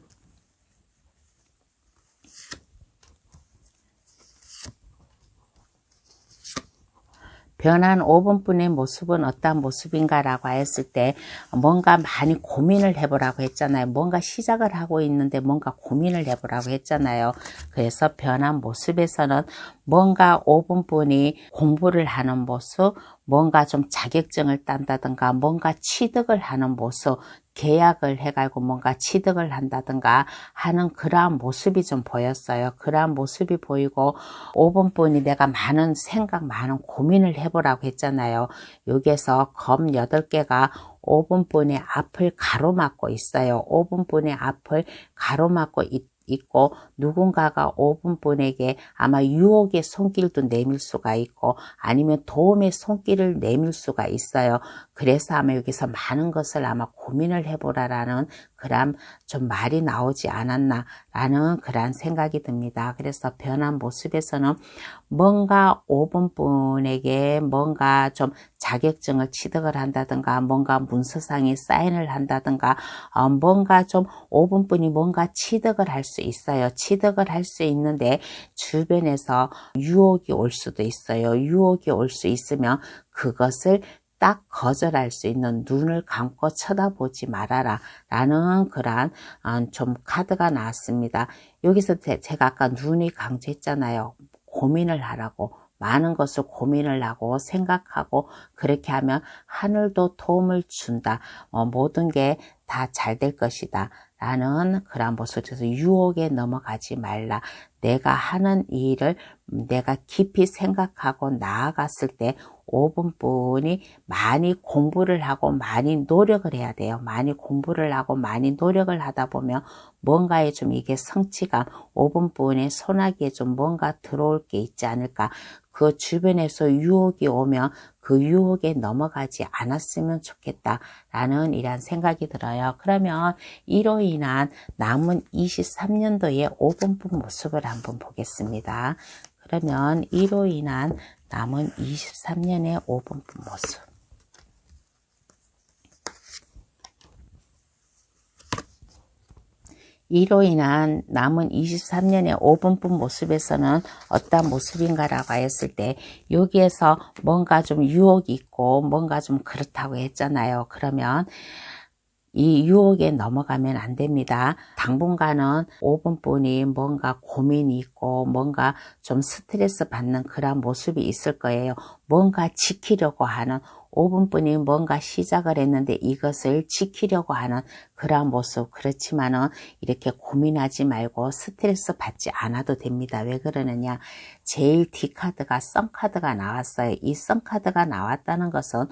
변한 5분뿐의 모습은 어떠한 모습인가 라고 했을 때 뭔가 많이 고민을 해보라고 했잖아요. 뭔가 시작을 하고 있는데 뭔가 고민을 해보라고 했잖아요. 그래서 변한 모습에서는 뭔가 5분뿐이 공부를 하는 모습, 뭔가 좀 자격증을 딴다든가 뭔가 취득을 하는 모습, 계약을 해가지고 뭔가 취득을 한다든가 하는 그러한 모습이 좀 보였어요. 그러한 모습이 보이고 5분뿐이 내가 많은 생각, 많은 고민을 해보라고 했잖아요. 여기에서 검 8개가 5분뿐의 앞을 가로막고 있어요. 5분뿐의 앞을 가로막고 있고 누군가가 5분뿐에게 아마 유혹의 손길도 내밀 수가 있고 아니면 도움의 손길을 내밀 수가 있어요. 그래서 아마 여기서 많은 것을 아마 고민을 해보라라는 그런 좀 말이 나오지 않았나 라는 그런 생각이 듭니다. 그래서 변한 모습에서는 뭔가 5분뿐에게 뭔가 좀 자격증을 취득을 한다든가 뭔가 문서상에 사인을 한다든가 뭔가 좀 5분뿐이 뭔가 취득을 할 수 있어요. 취득을 할 수 있는데 주변에서 유혹이 올 수도 있어요. 유혹이 올 수 있으면 그것을 딱 거절할 수 있는 눈을 감고 쳐다보지 말아라 라는 그런 좀 카드가 나왔습니다. 여기서 제가 아까 눈이 강조했잖아요. 고민을 하라고. 많은 것을 고민을 하고 생각하고 그렇게 하면 하늘도 도움을 준다. 모든 게 다 잘 될 것이다. 라는 그런 모습에서 유혹에 넘어가지 말라. 내가 하는 일을 내가 깊이 생각하고 나아갔을 때 5분뿐이 많이 공부를 하고 많이 노력을 해야 돼요. 많이 공부를 하고 많이 노력을 하다 보면 뭔가에 좀 이게 성취감, 5분뿐의 소나기에 좀 뭔가 들어올 게 있지 않을까. 그 주변에서 유혹이 오면 그 유혹에 넘어가지 않았으면 좋겠다라는 이런 생각이 들어요. 그러면 이로 인한 남은 23년도의 5번분 모습을 한번 보겠습니다. 그러면 이로 인한 남은 23년의 5번분 모습. 이로 인한 남은 23년의 5번분 모습에서는 어떤 모습인가라고 했을 때 여기에서 뭔가 좀 유혹이 있고 뭔가 좀 그렇다고 했잖아요. 그러면 이 유혹에 넘어가면 안 됩니다. 당분간은 5번분이 뭔가 고민이 있고 뭔가 좀 스트레스 받는 그런 모습이 있을 거예요. 뭔가 지키려고 하는 5번분이 뭔가 시작을 했는데 이것을 지키려고 하는 그런 모습. 그렇지만은 이렇게 고민하지 말고 스트레스 받지 않아도 됩니다. 왜 그러느냐? 제일 D카드가 썬카드가 나왔어요. 이 썬카드가 나왔다는 것은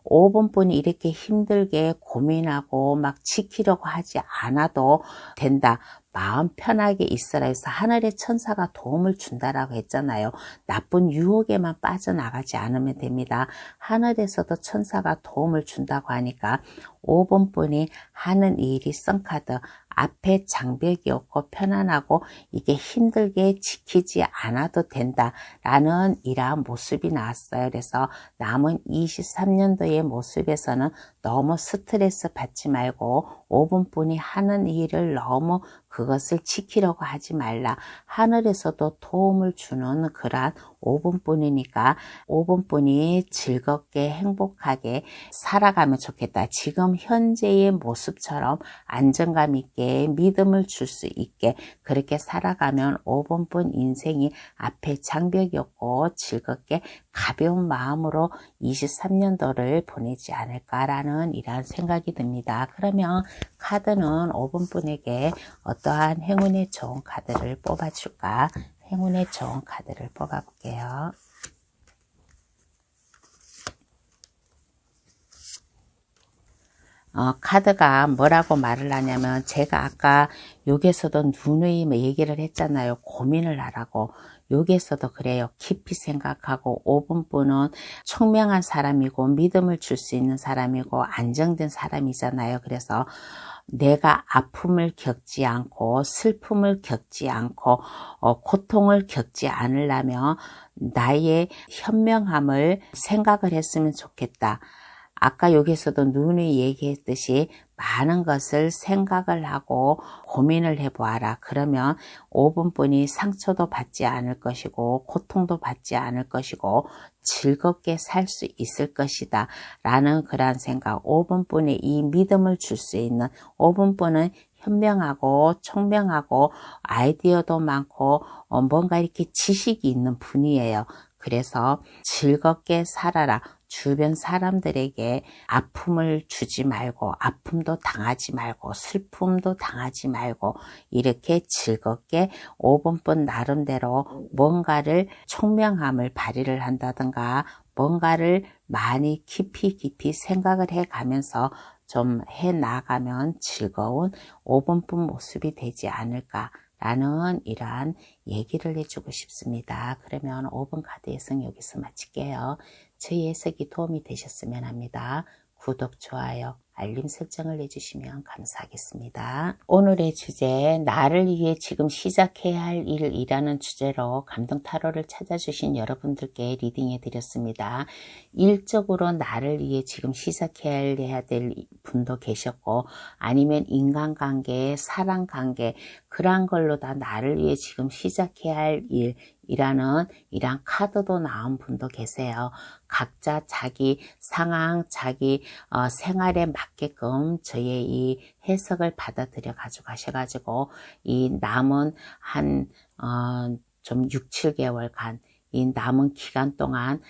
5번분이 이렇게 힘들게 고민하고 막 지키려고 하지 않아도 된다. 마음 편하게 있으라 해서 하늘의 천사가 도움을 준다라고 했잖아요. 나쁜 유혹에만 빠져나가지 않으면 됩니다. 하늘에서도 천사가 도움을 준다고 하니까 5번분이 하는 일이 썬카드, 앞에 장벽이 없고 편안하고 이게 힘들게 지키지 않아도 된다라는 이러한 모습이 나왔어요. 그래서 남은 23년도의 모습에서는 너무 스트레스 받지 말고 5번분이 하는 일을 너무 그것을 지키려고 하지 말라. 하늘에서도 도움을 주는 그러한 5번분이니까 5번분이 즐겁게 행복하게 살아가면 좋겠다. 지금 현재의 모습처럼 안정감 있게 믿음을 줄 수 있게 그렇게 살아가면 5번분 인생이 앞에 장벽이 없고 즐겁게 가벼운 마음으로 23년도를 보내지 않을까라는 이러한 생각이 듭니다. 그러면 카드는 5번분에게 어떠한 행운의 좋은 카드를 뽑아줄까? 행운의 좋은 카드를 뽑아볼게요. 카드가 뭐라고 말을 하냐면 제가 아까 여기에서도 누누이 얘기를 했잖아요. 고민을 하라고. 여기에서도 그래요. 깊이 생각하고 5번분은 총명한 사람이고 믿음을 줄 수 있는 사람이고 안정된 사람이잖아요. 그래서 내가 아픔을 겪지 않고 슬픔을 겪지 않고 고통을 겪지 않으려면 나의 현명함을 생각을 했으면 좋겠다. 아까 여기서도 누누이 얘기했듯이 많은 것을 생각을 하고 고민을 해보아라. 그러면 5번분이 상처도 받지 않을 것이고 고통도 받지 않을 것이고 즐겁게 살 수 있을 것이다 라는 그러한 생각. 5번분이 이 믿음을 줄 수 있는 5번분은 현명하고 총명하고 아이디어도 많고 뭔가 이렇게 지식이 있는 분이에요. 그래서 즐겁게 살아라. 주변 사람들에게 아픔을 주지 말고 아픔도 당하지 말고 슬픔도 당하지 말고 이렇게 즐겁게 5번분 나름대로 뭔가를 총명함을 발휘를 한다든가 뭔가를 많이 깊이 생각을 해가면서 좀 해나가면 즐거운 5번분 모습이 되지 않을까 라는 이러한 얘기를 해주고 싶습니다. 그러면 5번 카드 해석 여기서 마칠게요. 저희 해석이 도움이 되셨으면 합니다. 구독, 좋아요, 알림 설정을 해주시면 감사하겠습니다. 오늘의 주제, 나를 위해 지금 시작해야 할 일이라는 주제로 감동 타로를 찾아주신 여러분들께 리딩해 드렸습니다. 일적으로 나를 위해 지금 시작해야 될 분도 계셨고 아니면 인간관계, 사랑관계 그러한 걸로 다 나를 위해 지금 시작해야 할 일이라는 이러한 카드도 나온 분도 계세요. 각자 자기 상황, 자기 생활에 맞게끔 저의 이 해석을 받아들여 가져가셔가지고 이 남은 한 좀 6, 7개월간 이 남은 기간 동안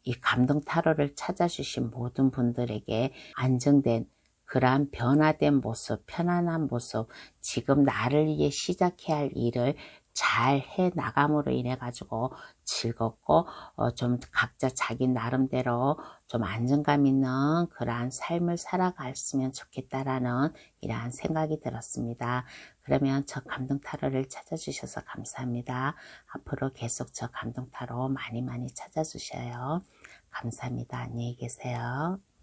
이 감동 타로를 찾아주신 모든 분들에게 안정된 그러한 변화된 모습, 편안한 모습, 지금 나를 위해 시작해야 할 일을 잘 해 나감으로 인해 가지고 즐겁고 좀 각자 자기 나름대로 좀 안정감 있는 그러한 삶을 살아갔으면 좋겠다라는 이러한 생각이 들었습니다. 그러면 저 감동 타로를 찾아주셔서 감사합니다. 앞으로 계속 저 감동 타로 많이 찾아주셔요. 감사합니다. 안녕히 계세요.